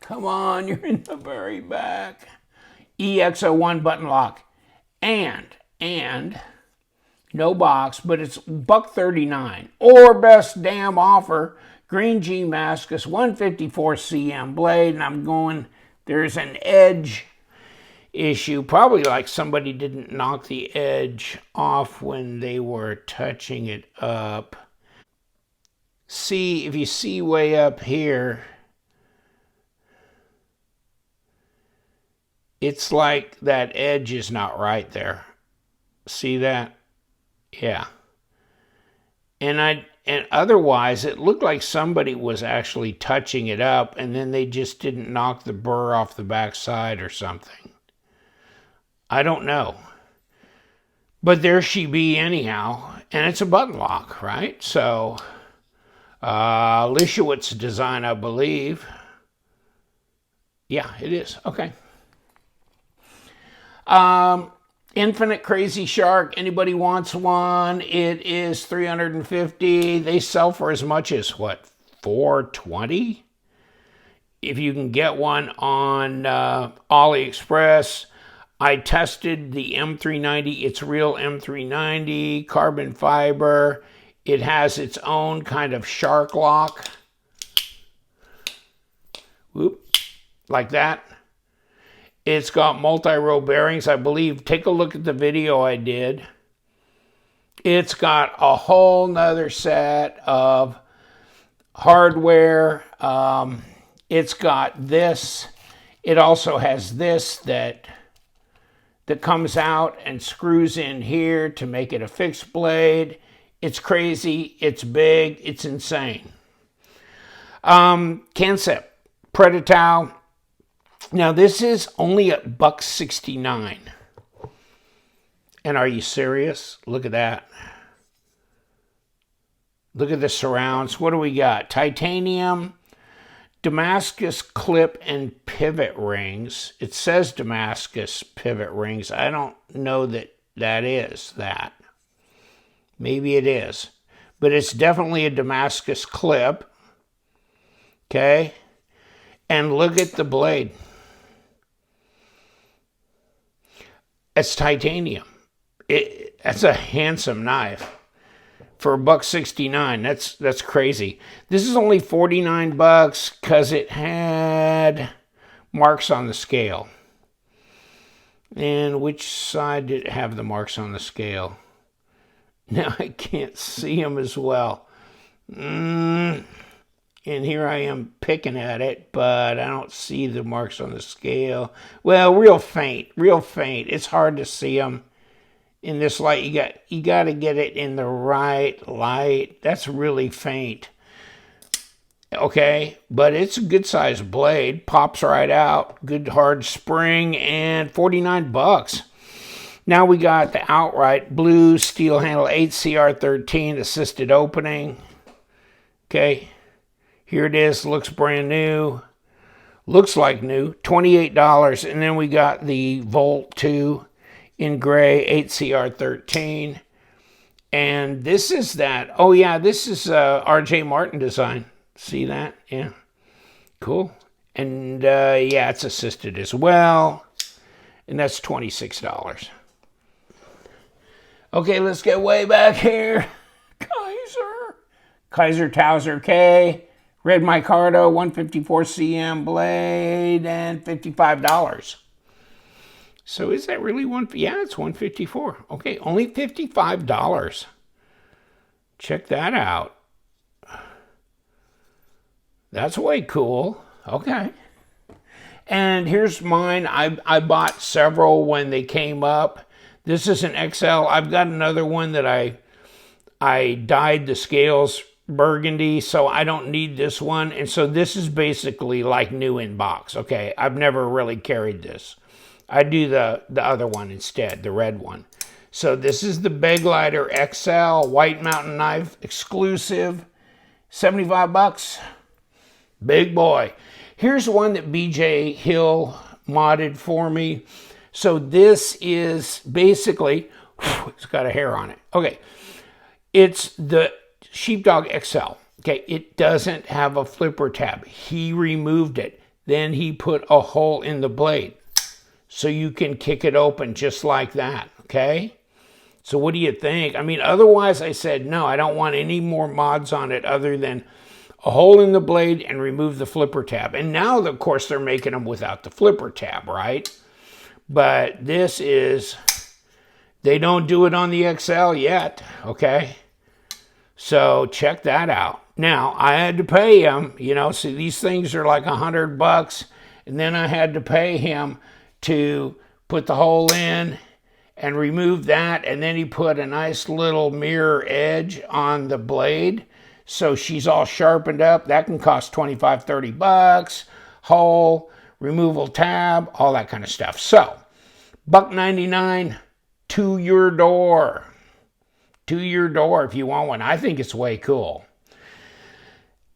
Come on, you're in the very back. EX01 button lock. And no box, but it's $139. Or best damn offer, green damascus, 154 cm blade. And I'm going, there's an edge issue. Probably like somebody didn't knock the edge off when they were touching it up. See, if you see way up here, it's like that edge is not right there. See that? Yeah. And otherwise, it looked like somebody was actually touching it up, and then they just didn't knock the burr off the back side or something. I don't know. But there she be anyhow, and it's a button lock, right? So, Lishowitz design, I believe. Yeah, it is. Okay. Infinite Crazy Shark. Anybody wants one? It is $350. They sell for as much as what, $420? If you can get one on AliExpress. I tested the M390. It's real M390 carbon fiber. It has its own kind of shark lock. Whoop, like that. It's got multi-row bearings, I believe. Take a look at the video I did. It's got a whole nother set of hardware. It's got this. It also has this that comes out and screws in here to make it a fixed blade. It's crazy. It's big. It's insane. Concept. Predatau. Now, this is only at $169. And are you serious? Look at that. Look at the surrounds. What do we got? Titanium, Damascus clip and pivot rings. It says Damascus pivot rings. I don't know that is that. Maybe it is. But it's definitely a Damascus clip. Okay? And look at the blade. It's titanium. That's a handsome knife for $169. That's crazy. This is only $49 because it had marks on the scale. And which side did it have the marks on the scale? Now I can't see them as well. And here I am picking at it, but I don't see the marks on the scale. Well, real faint, real faint. It's hard to see them in this light. You got to get it in the right light. That's really faint. Okay, but it's a good sized blade. Pops right out. Good hard spring, and $49. Now we got the outright blue steel handle 8CR13 assisted opening. Okay, here it is, looks brand new. Looks like new, $28. And then we got the Volt 2 in gray, 8CR13. And this is that, oh yeah, this is R.J. Martin design. See that? Yeah, cool. And yeah, it's assisted as well. And that's $26. Okay, let's get way back here. Kaiser Towser K, red micarta, 154 cm blade, and $55. So is that really yeah, it's 154. Okay, only $55. Check that out. That's way cool. Okay. And here's mine. I bought several when they came up. This is an XL. I've got another one that I dyed the scales burgundy, so I don't need this one. And so this is basically like new in box. Okay, I've never really carried this. I do the other one instead, the red one. So this is the Begleiter XL White Mountain Knife exclusive, 75 bucks. Big boy. Here's one that BJ Hill modded for me. So this is basically, it's got a hair on it. Okay, it's the Sheepdog XL. Okay, it doesn't have a flipper tab. He removed it. Then he put a hole in the blade so you can kick it open just like that. Okay, so what do you think? I mean, otherwise I said, no, I don't want any more mods on it other than a hole in the blade and remove the flipper tab. And now, of course, they're making them without the flipper tab, right? But this is, they don't do it on the XL yet, okay? So check that out. Now, I had to pay him, you know, see, these things are like $100, and then I had to pay him to put the hole in and remove that, and then he put a nice little mirror edge on the blade, so she's all sharpened up. That can cost $25, $30. Hole, removal tab, all that kind of stuff. So, $1.99 to your door. To your door if you want one. I think it's way cool.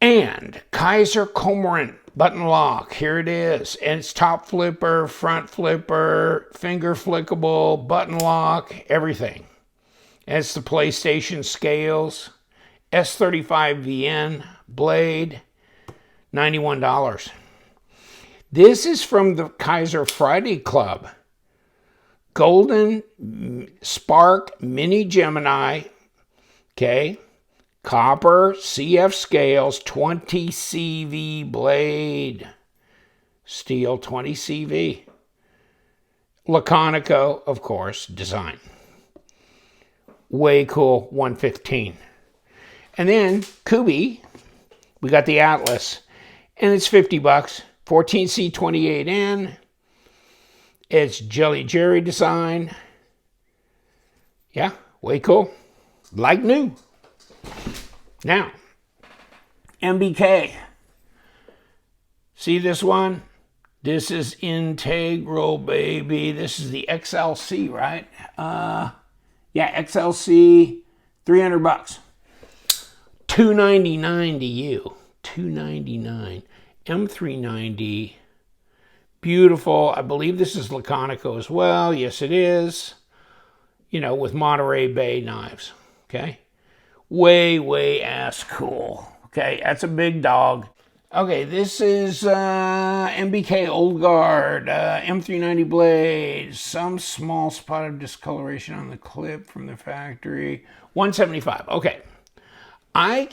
And Kaiser Cormorant button lock. Here it is. And it's top flipper, front flipper, finger flickable, button lock, everything. And it's the PlayStation scales. S35VN blade, $91. This is from the Kaiser Friday Club. Golden Spark Mini Gemini, okay, copper CF scales, 20 CV blade, steel 20 CV. Laconico, of course, design. Way cool, 115. And then Kubi, we got the Atlas, and it's $50, 14C28N. It's Jelly Jerry design. Yeah, way cool. Like new. Now, MBK. See this one? This is integral, baby. This is the XLC, right? Yeah, XLC, $300. $299 to you. $299. M390. Beautiful. I believe this is Laconico as well. Yes, it is. You know, with Monterey Bay knives. Okay. Way, way ass cool. Okay, that's a big dog. Okay, this is MBK Old Guard, M390 blade, some small spot of discoloration on the clip from the factory, $175. Okay, I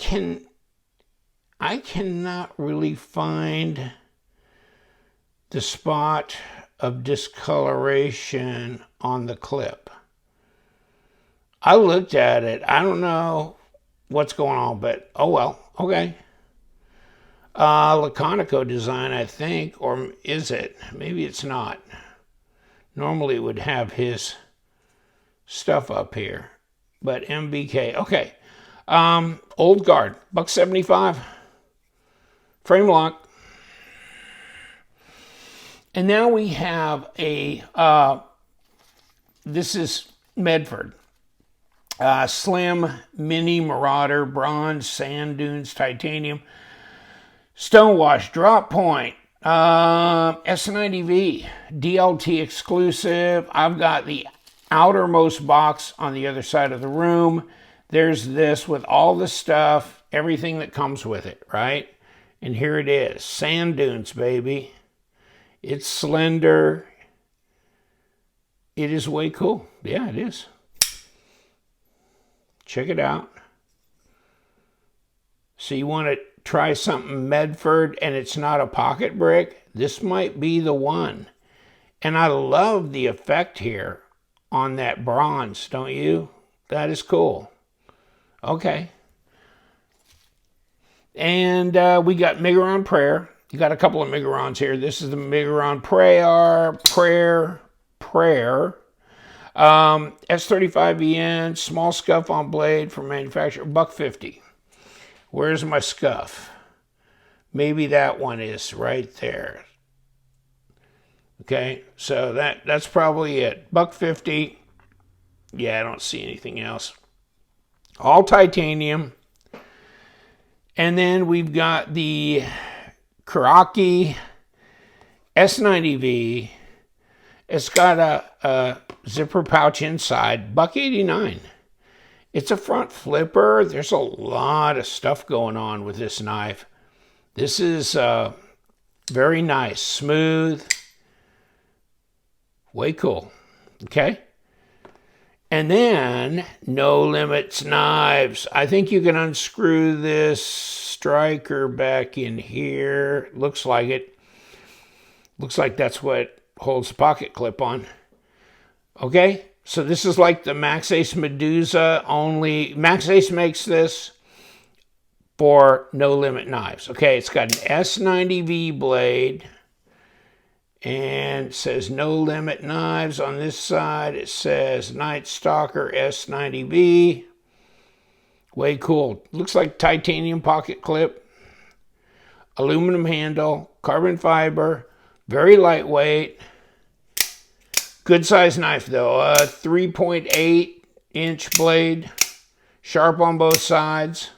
cannot really find the spot of discoloration on the clip. I looked at it. I don't know what's going on, but oh well. Okay. Laconico design, I think, or is it? Maybe it's not. Normally it would have his stuff up here, but MBK. Okay. Old Guard, $175. Frame lock. And now we have a this is Medford. Slim, Mini, Marauder, Bronze, Sand Dunes, Titanium, Stonewash, Drop Point, S90V, DLT exclusive. I've got the outermost box on the other side of the room. There's this with all the stuff, everything that comes with it, right? And here it is, Sand Dunes, baby. It's slender. It is way cool. Yeah, it is. Check it out. So you want to try something Medford and it's not a pocket brick? This might be the one. And I love the effect here on that bronze, don't you? That is cool. Okay. And we got Micarta Prayer. You got a couple of Micarons here. This is the Micarta Prayer. S35EN, small scuff on blade from manufacturer, $1.50. Where's my scuff? Maybe that one is right there. Okay, so that's probably it. $1.50. Yeah, I don't see anything else. All titanium. And then we've got the Karachi S90V. It's got a zipper pouch inside, $1.89. It's a front flipper. There's a lot of stuff going on with this knife. This is very nice, smooth, way cool, okay? And then, No Limits Knives. I think you can unscrew this striker back in here. Looks like it. Looks like that's what holds the pocket clip on. Okay, so this is like the Max Ace Medusa, only Max Ace makes this for No Limit Knives. Okay, it's got an S90V blade, and it says No Limit Knives. On this side, it says Night Stalker S90V. Way cool. Looks like titanium pocket clip, aluminum handle, carbon fiber, very lightweight. Good size knife though, 3.8-inch blade, sharp on both sides.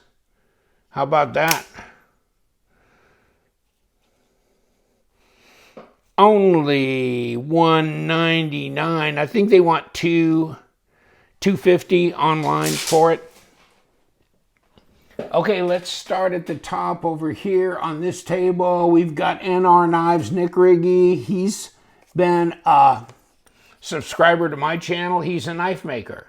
How about that? Only $199. I think they want $250 online for it. Okay, let's start at the top over here on this table. We've got NR Knives, Nick Riggy. He's been a subscriber to my channel. He's a knife maker.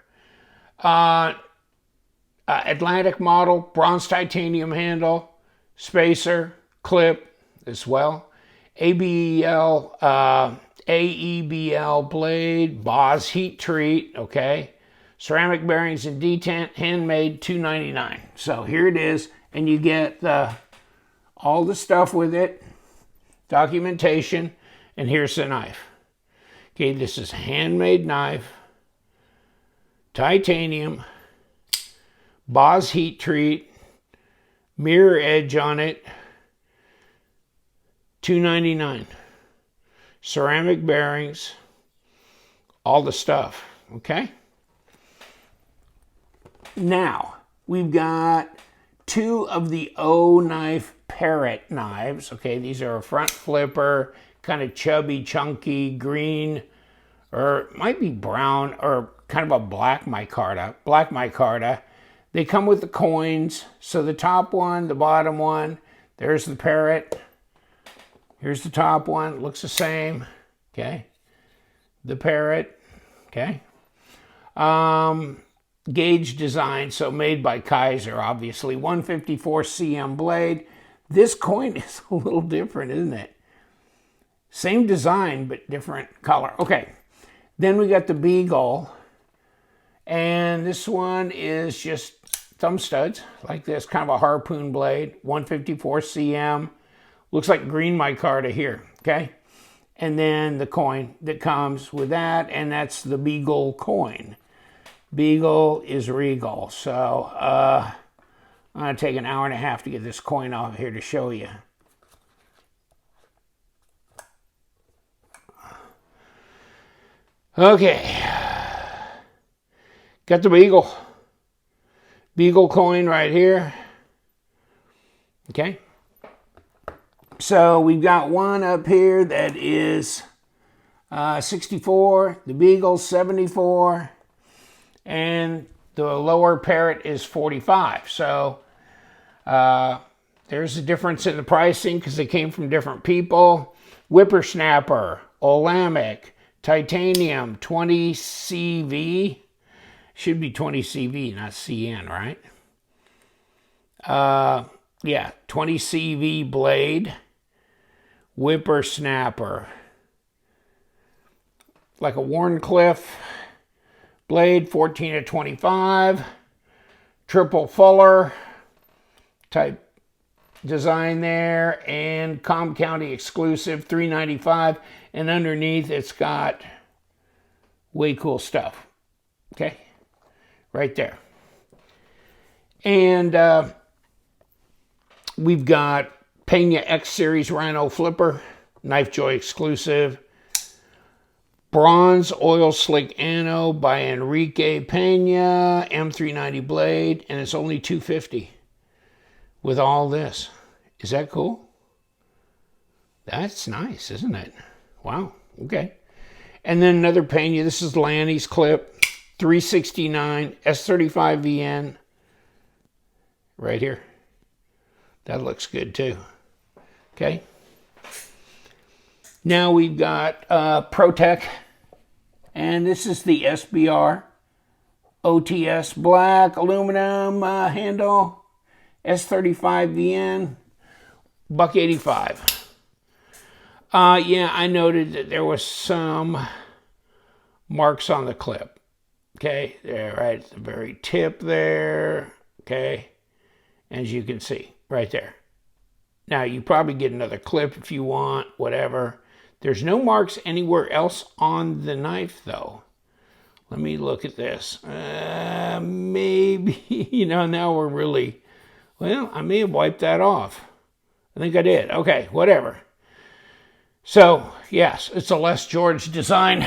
Atlantic model, bronze titanium handle, spacer, clip as well. AEBL blade, Boz heat treat, okay. Ceramic bearings and detent, handmade, $2.99. So here it is, and you get all the stuff with it, documentation, and here's the knife. Okay, this is a handmade knife, titanium, Boz heat treat, mirror edge on it, $2.99. Ceramic bearings, all the stuff, okay? Now, we've got two of the O-Knife Parrot knives, okay? These are a front flipper, kind of chubby, chunky, green, or it might be brown, or kind of a black micarta. They come with the coins. So the top one, the bottom one, there's the Parrot. Here's the top one, looks the same, okay? The Parrot, okay? Gauge design, so made by Kaiser, obviously. 154 cm blade. This coin is a little different, isn't it? Same design, but different color. Okay, then we got the Beagle. And this one is just thumb studs, like this, kind of a harpoon blade, 154 cm. Looks like green micarta here, okay? And then the coin that comes with that, and that's the Beagle coin. Beagle is regal. So I'm gonna take an hour and a half to get this coin off here to show you. Okay, Got the Beagle coin right here. Okay. So we've got one up here that is 64, the Beagle 74, and the lower parrot is 45. So there's a difference in the pricing because they came from different people. Whippersnapper, Olamic, Titanium, 20 CV. Should be 20 CV, not CN, right? Yeah, 20 CV blade. Whippersnapper. Like a Warncliffe blade, 14 to 25. Triple Fuller type design there, and Com County exclusive, $3.95, and underneath it's got way cool stuff. Okay, right there. And we've got Pena X Series Rhino Flipper, Knife Joy exclusive. Bronze Oil Slick Anno by Enrique Pena, M390 blade, and it's only $250 with all this. Is that cool? That's nice, isn't it? Wow, okay. And then another Pena, this is Lanny's clip, $369, S35VN, right here. That looks good too. Okay. Now we've got ProTech, and this is the SBR OTS black aluminum handle, S35VN, $185. Yeah, I noted that there was some marks on the clip. Okay, there, right at the very tip there. Okay, as you can see, right there. Now, you probably get another clip if you want, whatever. There's no marks anywhere else on the knife, though. Let me look at this. Maybe, now we're really... Well, I may have wiped that off. I think I did. Okay, whatever. So, yes, it's a Les George design.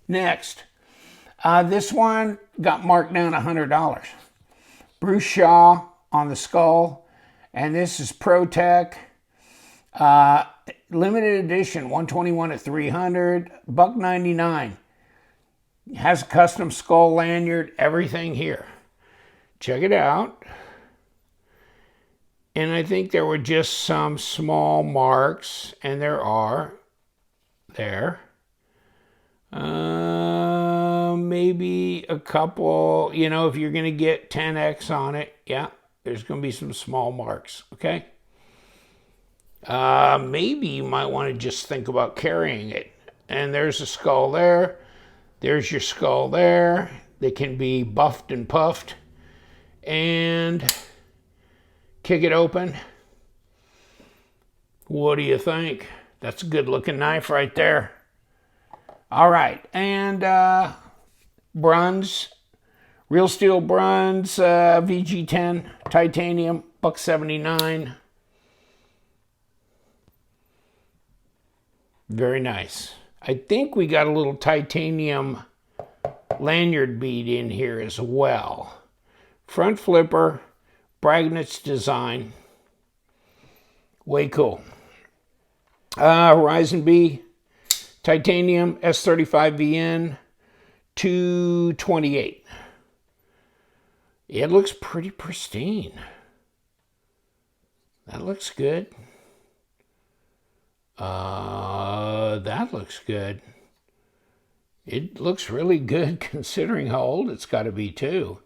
Next. This one got marked down $100. Bruce Shaw on the skull. And this is ProTech. Limited edition, 121 to 300, $199. Has a custom skull lanyard, everything here. Check it out. And I think there were just some small marks, and there are there. Maybe a couple, if you're going to get 10X on it, yeah, there's going to be some small marks, okay? Maybe you might want to just think about carrying it. And there's a skull there. There's your skull there. They can be buffed and puffed. And kick it open. What do you think? That's a good looking knife right there. All right. And Bruns. Real Steel Bruns. VG10 titanium. $179. Very nice. I think we got a little titanium lanyard bead in here as well. Front flipper, Bragnitz design. Way cool. Horizon B, titanium, S35VN, $228. It looks pretty pristine. That looks good. That looks good. It looks really good considering how old it's got to be too.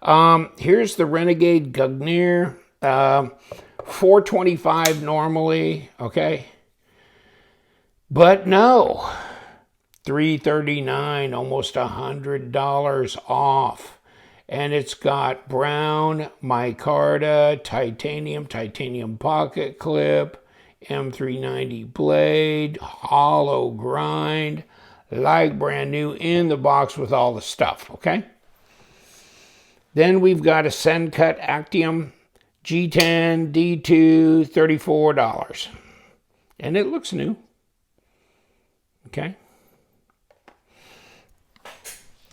Here's the Renegade Gugnir. $425 normally, okay? But no, $339, almost $100 off. And it's got brown micarta, titanium pocket clip, M390 blade, hollow grind, like brand new in the box with all the stuff, okay? Then we've got a Sencut Actium G10 D2, $34. And it looks new. Okay.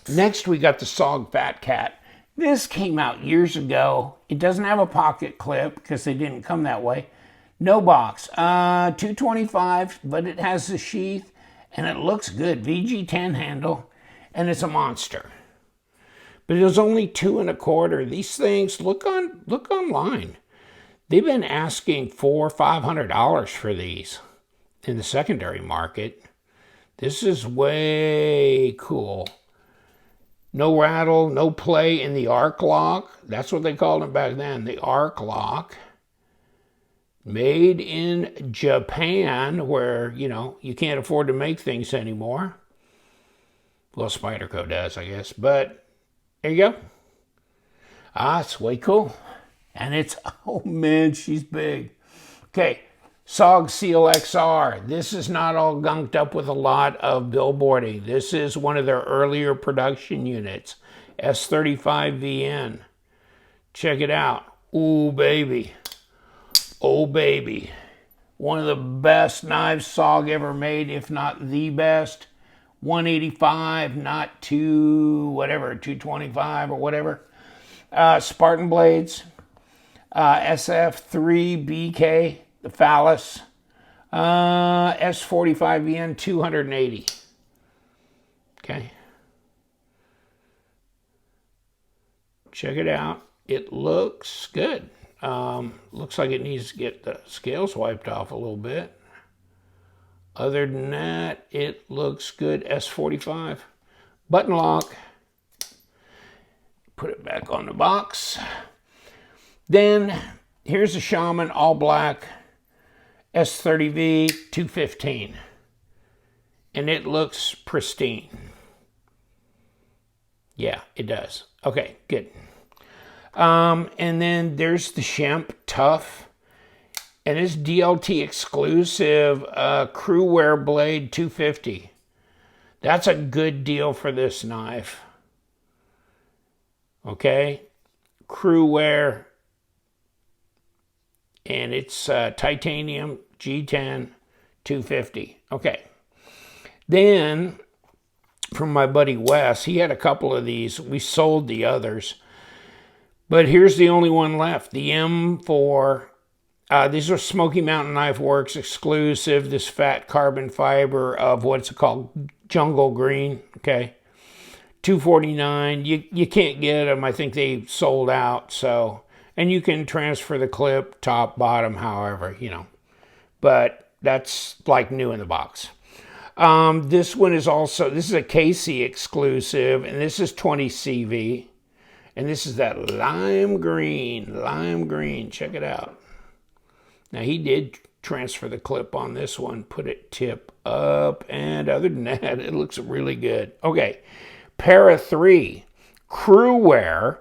Next, we got the SOG Fat Cat. This came out years ago. It doesn't have a pocket clip because they didn't come that way. No box. $225, but it has a sheath and it looks good. VG10 handle, and it's a monster. But it was only $2.25. These things, look online. They've been asking $400 or $500 for these in the secondary market. This is way cool. No rattle, no play in the arc lock. That's what they called it back then, the arc lock. Made in Japan, where, you know, you can't afford to make things anymore. Well, Spyderco does, I guess. But there you go. It's way cool. And it's, oh man, she's big. Okay, SOG Seal XR. This is not all gunked up with a lot of billboarding. This is one of their earlier production units, S35VN. Check it out. Ooh, baby. Oh, baby. One of the best knives SOG ever made, if not the best. 185, not 225 or whatever. Spartan blades. SF3BK, the phallus. S45VN, 280. Okay. Check it out. It looks good. Looks like it needs to get the scales wiped off a little bit. Other than that, it looks good. S45. Button lock. Put it back on the box. Then, here's a Shaman all black S30V 215. And it looks pristine. Yeah, it does. Okay, good. And then there's the Shemp Tough. And it's DLT exclusive crew wear blade 250. That's a good deal for this knife. Okay. Crew wear. And it's titanium G10 250. Okay. Then, from my buddy Wes, he had a couple of these. We sold the others. But here's the only one left. The M4. These are Smoky Mountain Knife Works exclusive. This fat carbon fiber of what's it called? Jungle green. Okay. $249. You can't get them. I think they sold out. So, and you can transfer the clip, top, bottom, however, you know. But that's like new in the box. This one is also, this is a Casey exclusive, and this is 20 CV. And this is that lime green. Check it out. Now, he did transfer the clip on this one, put it tip up, and other than that, it looks really good. Okay, Para 3, crew wear,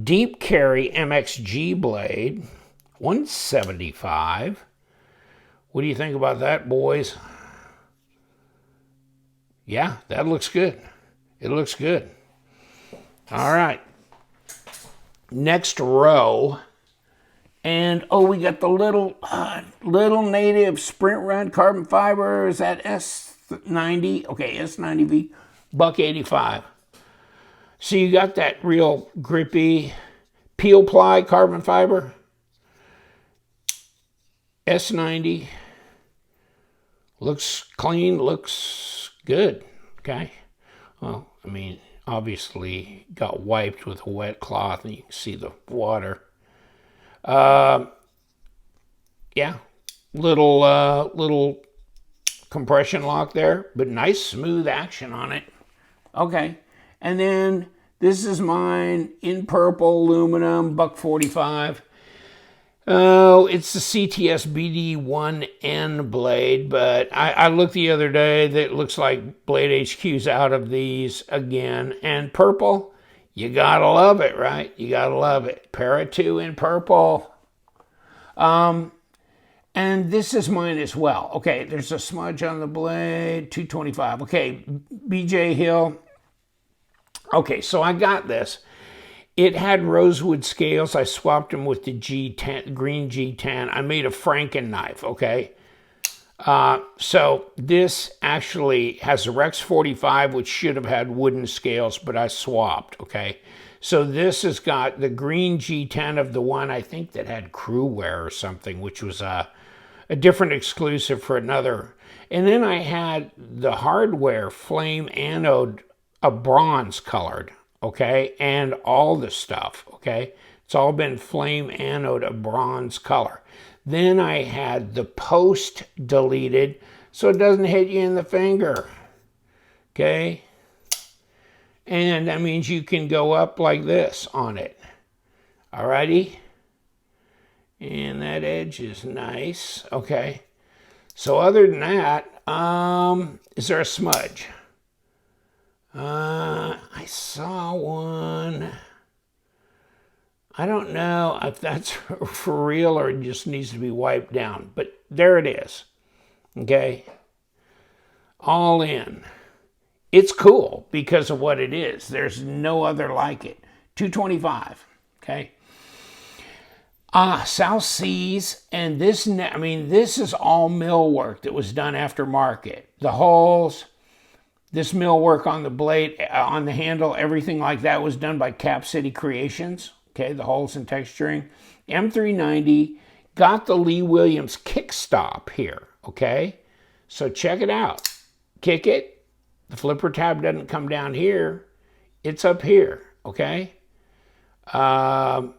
deep carry MXG blade, 175. What do you think about that, boys? Yeah, that looks good. It looks good. All right. Next row. And, oh, we got the little native sprint run carbon fiber. Is that S90? Okay, S90V, $185. So you got that real grippy peel ply carbon fiber. S90. Looks clean, looks good. Okay. Well, I mean, obviously got wiped with a wet cloth and you can see the water. Yeah, little compression lock there, but nice smooth action on it. Okay, and then this is mine in purple aluminum, $145. Oh, it's the CTS BD1N blade, but I looked the other day that it looks like Blade HQ's out of these again. And purple, you gotta love it, right? You gotta love it. Para 2 in purple. And this is mine as well. Okay, there's a smudge on the blade, $225. Okay, BJ Hill. Okay, so I got this. It had rosewood scales. I swapped them with the G10, green G10. I made a Franken knife, okay? So this actually has a Rex 45, which should have had wooden scales, but I swapped, okay? So this has got the green G10 of the one, I think, that had crewware or something, which was a different exclusive for another. And then I had the hardware flame anode, a bronze colored, okay? And all the stuff, okay? It's all been flame anode, a bronze color. Then I had the post deleted so it doesn't hit you in the finger, okay? And that means you can go up like this on it, alrighty? And that edge is nice, okay? So other than that, is there a smudge? I saw one. I don't know if that's for real or it just needs to be wiped down, but there it is, okay? All in. It's cool because of what it is. There's no other like it. $225, okay? South Seas, and this, I mean, this is all millwork that was done aftermarket. The holes, this millwork on the blade, on the handle, everything like that was done by Cap City Creations. Okay, the holes and texturing. M390, got the Lee Williams kickstop here, okay? So check it out. Kick it. The flipper tab doesn't come down here. It's up here, okay? And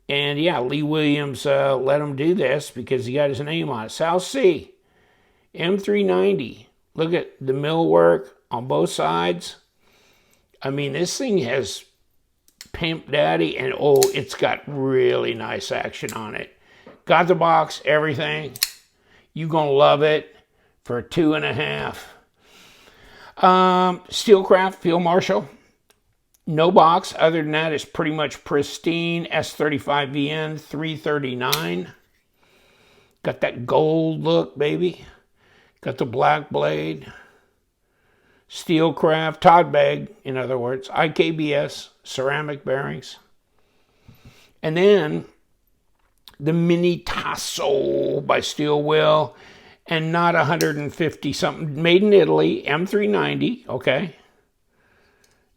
yeah, Lee Williams let him do this because he got his name on it. South Sea, M390. Look at the millwork on both sides. I mean, this thing has Pimp Daddy, and oh, it's got really nice action on it. Got the box, everything. You gonna love it for $2.5. Steelcraft Field Marshal. No box. Other than that, it's pretty much pristine. S35VN, $339. Got that gold look, baby. Got the black blade. Steelcraft, Todd Bag, in other words, IKBS, ceramic bearings. And then the Mini Tasso by Steel Will, and not 150 something, made in Italy, M390, okay?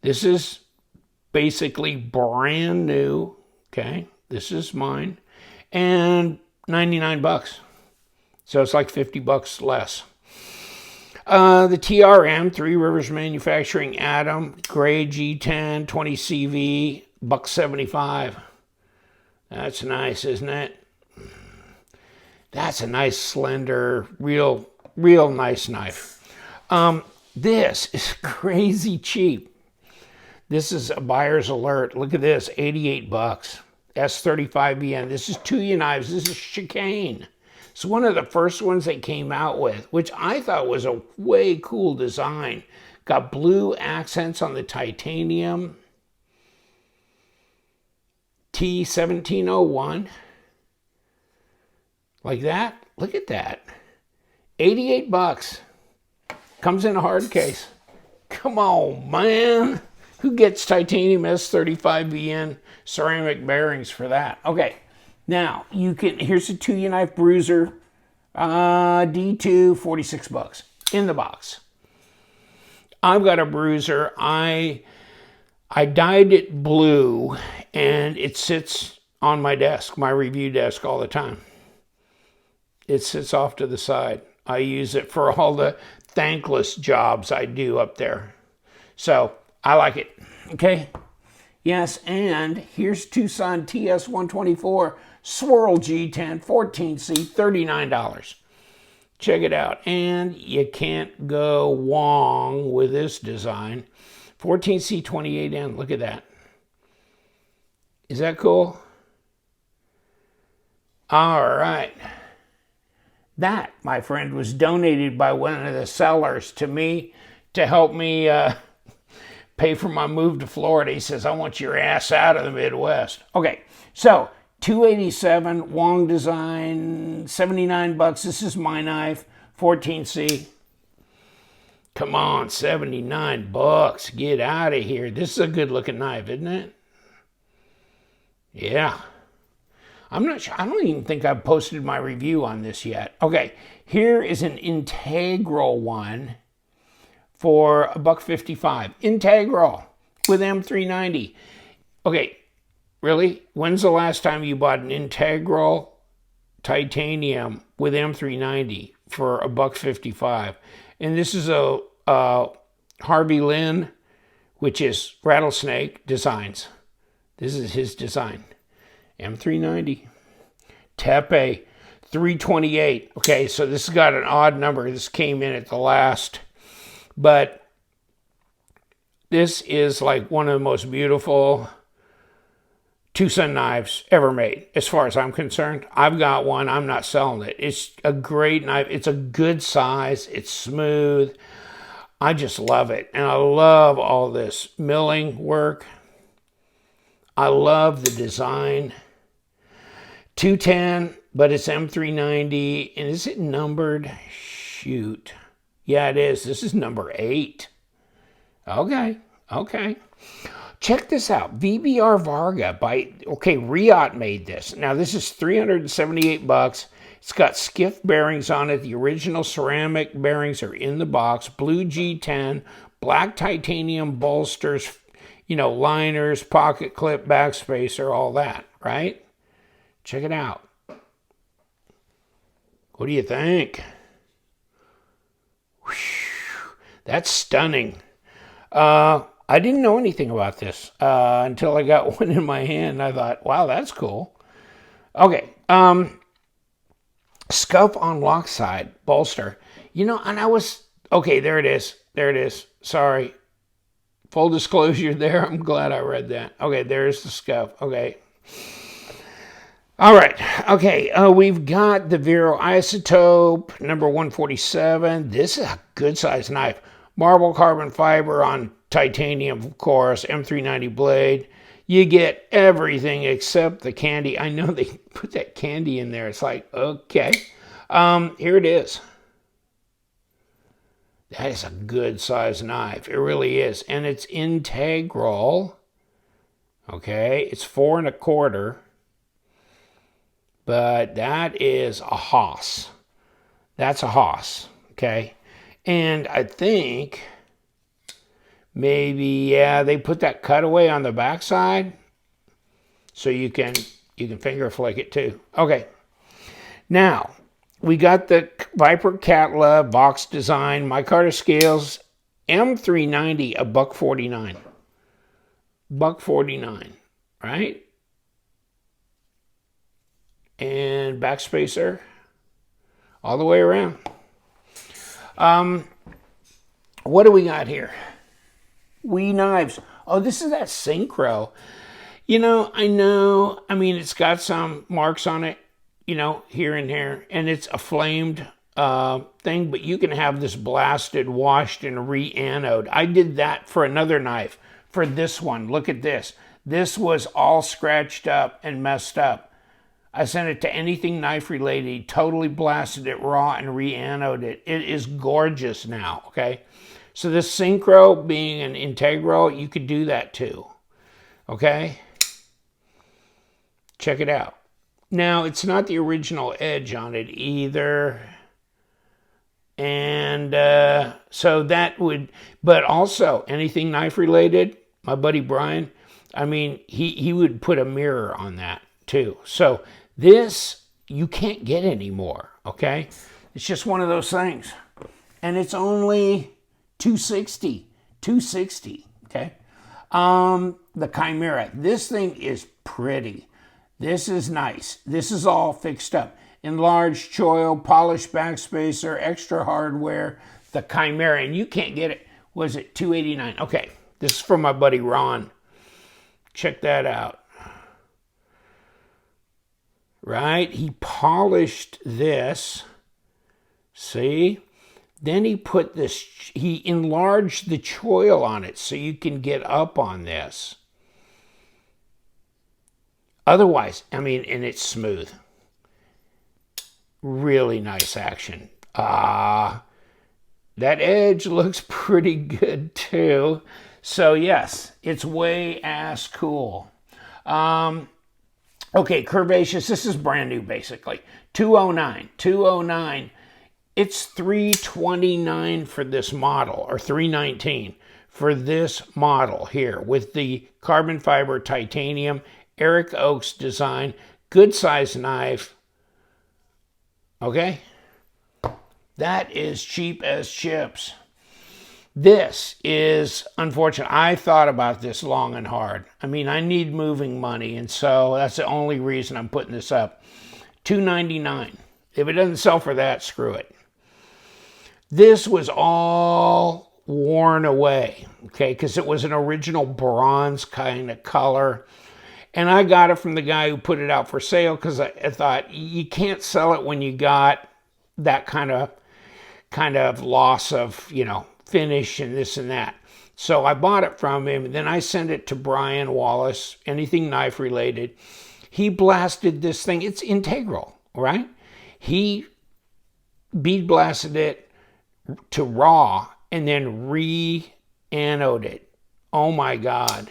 This is basically brand new, okay? This is mine, and $99. So it's like $50 less. The TRM, Three Rivers Manufacturing Atom, gray G10, 20CV, $175. That's nice, isn't it? That's a nice, slender, real nice knife. This is crazy cheap. This is a buyer's alert. Look at this, $88. S35VN. This is Tuya Knives. This is chicane. It's one of the first ones they came out with, which I thought was a way cool design. Got blue accents on the titanium. T1701. Like that. Look at that. $88. Comes in a hard case. Come on, man. Who gets titanium S35VN ceramic bearings for that? Okay. Now, you can, here's a Tuya knife bruiser, D2, $46 in the box. I've got a bruiser. I dyed it blue, and it sits on my desk, my review desk all the time. It sits off to the side. I use it for all the thankless jobs I do up there. So, I like it, okay? Yes, and here's Tucson TS124 Swirl G10 14C, $39. Check it out. And you can't go wrong with this design. 14C 28N, look at that. Is that cool? All right. That, my friend, was donated by one of the sellers to me to help me pay for my move to Florida. He says, I want your ass out of the Midwest. Okay, so $287, Wong Design, $79. This is my knife, 14C. Come on, $79. Get out of here. This is a good looking knife, isn't it? Yeah. I'm not sure. I don't even think I've posted my review on this yet. Okay, here is an integral one for $1.55. Integral with M390. Okay, really? When's the last time you bought an integral titanium with M390 for $1.55? And this is a Harvey Lynn, which is Rattlesnake Designs. This is his design. M390. Tepe 328. Okay, so this has got an odd number. This came in at the last. But this is like one of the most beautiful two-son knives ever made, as far as I'm concerned. I've got one. I'm not selling it. It's a great knife. It's a good size. It's smooth. I just love it. And I love all this milling work. I love the design. 210, but it's M390. And is it numbered? Shoot. Yeah, it is. This is number 8. Okay. Check this out. VBR Varga by, Riot made this. Now, this is $378. It's got skiff bearings on it. The original ceramic bearings are in the box. Blue G10, black titanium bolsters, liners, pocket clip, backspacer, all that, right? Check it out. What do you think? Whew, that's stunning. I didn't know anything about this until I got one in my hand. I thought, wow, that's cool. Okay. Scuff on lock side bolster. And I was, there it is. Sorry. Full disclosure there. I'm glad I read that. Okay, there's the scuff. Okay. All right. Okay, we've got the Vero Isotope, number 147. This is a good size knife. Marble carbon fiber on titanium, of course, M390 blade. You get everything except the candy. I know they put that candy in there. It's like, okay. Here it is. That is a good size knife. It really is. And it's integral. Okay, it's 4 1/4. But that is a Haas. That's a Haas. Okay. And I think maybe, they put that cutaway on the backside so you can finger flick it too. Okay. Now, we got the Viper Catla box design, Micarta scales, M390, $1.49. $1.49, right? And backspacer all the way around. What do we got here? Wee knives. Oh, this is that Synchro. I mean, it's got some marks on it, here and there, and it's a flamed thing, but you can have this blasted, washed, and re-anode. I did that for another knife, for this one. Look at this. This was all scratched up and messed up. I sent it to anything knife related, totally blasted it raw and re-anode it. It is gorgeous now, okay? So this Synchro being an integral, you could do that too, okay? Check it out. Now, it's not the original edge on it either. And so that would, but also anything knife related, my buddy Brian, I mean, he would put a mirror on that too. So this, you can't get anymore, okay? It's just one of those things. And it's only $260, okay? The Chimera, this thing is pretty. This is nice. This is all fixed up. Enlarged choil, polished backspacer, extra hardware, the Chimera, and you can't get it. Was it $289? Okay, this is from my buddy Ron. Check that out. Right? He polished this. See? Then he put this, he enlarged the choil on it so you can get up on this. Otherwise, I mean, and it's smooth. Really nice action. That edge looks pretty good too. So yes, it's way ass cool. Okay, curvaceous. This is brand new, basically. 209. 209. It's $329 for this model, or $319 for this model here with the carbon fiber titanium Eric Oaks design. Good size knife. Okay? That is cheap as chips. This is unfortunate. I thought about this long and hard. I mean, I need moving money, and so that's the only reason I'm putting this up. $299. If it doesn't sell for that, screw it. This was all worn away, okay, because it was an original bronze kind of color. And I got it from the guy who put it out for sale because I thought you can't sell it when you got that kind of loss of, finish and this and that. So I bought it from him. Then I sent it to Brian Wallace, anything knife related. He blasted this thing. It's integral, right? He bead blasted it to raw and then re-anode it. Oh my God.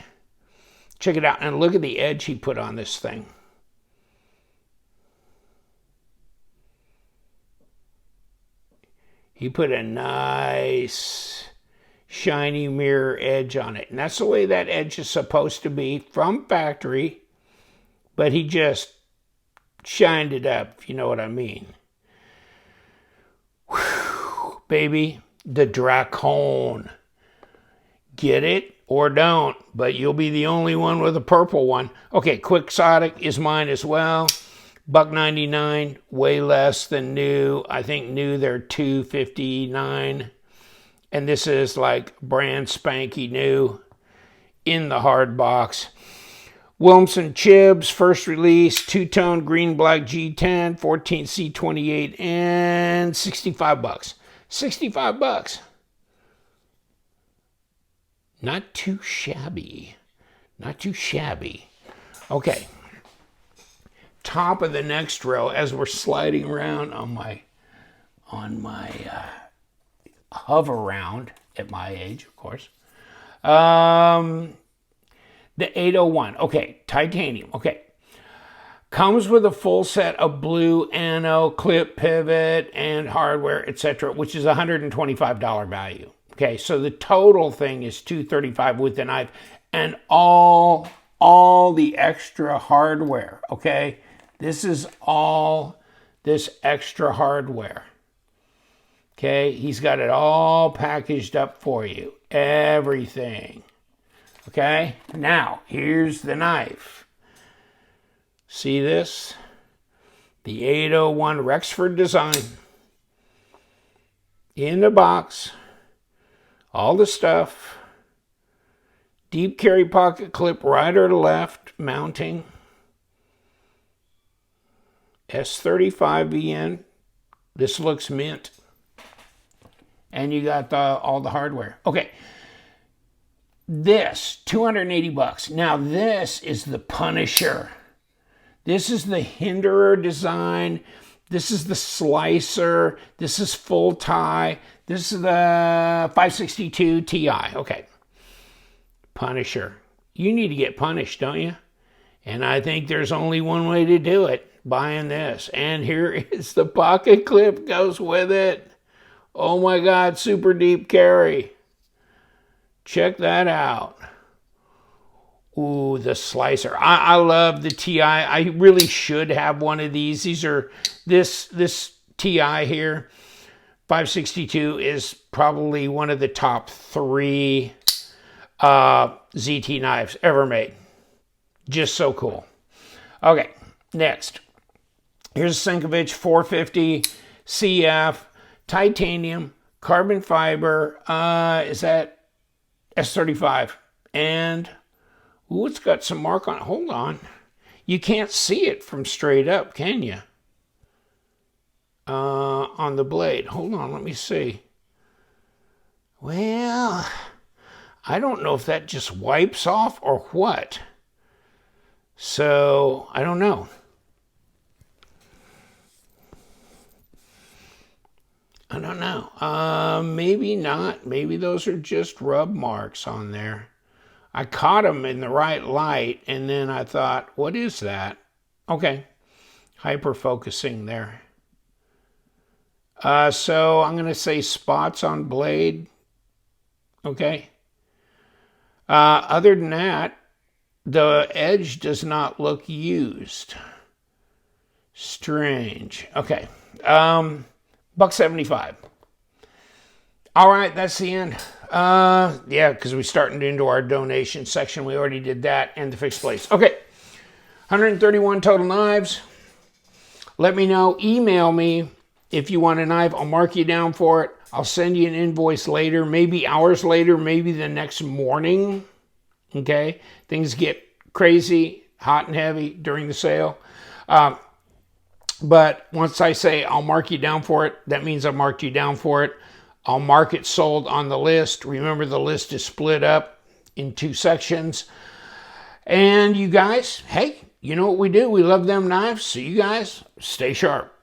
Check it out. And look at the edge he put on this thing. He put a nice shiny mirror edge on it. And that's the way that edge is supposed to be from factory. But he just shined it up, if you know what I mean. Whew, baby, the Dracone. Get it or don't, but you'll be the only one with a purple one. Okay, Quixotic is mine as well. $1.99, way less than new. I think new they're $2.59. And this is like brand spanky new in the hard box. Wilmson Chibs, first release, two-tone green-black G10, 14C28, and $65. $65. Not too shabby. Not too shabby. Okay. Top of the next row as we're sliding around on my hover round at my age, of course. The 801. Okay, titanium. Okay. Comes with a full set of blue ano, clip, pivot, and hardware, etc., which is $125 value. Okay, so the total thing is $235 with the knife and all the extra hardware, okay? This is all this extra hardware. Okay, he's got it all packaged up for you. Everything. Okay, now here's the knife. See this? The 801 Rexford design. In the box. All the stuff. Deep carry pocket clip right or left mounting. S35VN. This looks mint. And you got all the hardware. Okay. This, $280. Now this is the Punisher. This is the Hinderer design. This is the Slicer. This is full tie. This is the 562 Ti. Okay. Punisher. You need to get punished, don't you? And I think there's only one way to do it. Buying this. And here is the pocket clip goes with it. Oh my God, super deep carry. Check that out. Ooh, the Slicer. I love the Ti. I really should have one of these. These are, this Ti here, 562 is probably one of the top 3 ZT knives ever made. Just so cool. Okay, next. Here's a Sinkovich 450 CF, titanium, carbon fiber. Is that S35? And, ooh, it's got some mark on it. Hold on. You can't see it from straight up, can you? On the blade. Hold on, let me see. Well, I don't know if that just wipes off or what. So, I don't know. I don't know. Maybe not. Maybe those are just rub marks on there. I caught them in the right light, and then I thought, what is that? Okay. Hyper focusing there. So I'm going to say spots on blade. Okay. Other than that, the edge does not look used. Strange. Okay. $1.75. All right, that's the end. Yeah, because we're starting into our donation section. We already did that and the fixed place. Okay. 131 total knives. Let me know. Email me if you want a knife. I'll mark you down for it. I'll send you an invoice later, maybe hours later, maybe the next morning. Okay? Things get crazy, hot and heavy during the sale. But once I say I'll mark you down for it, that means I marked you down for it. I'll mark it sold on the list. Remember, the list is split up in 2 sections. And you guys, hey, you know what we do? We love them knives. So you guys, stay sharp.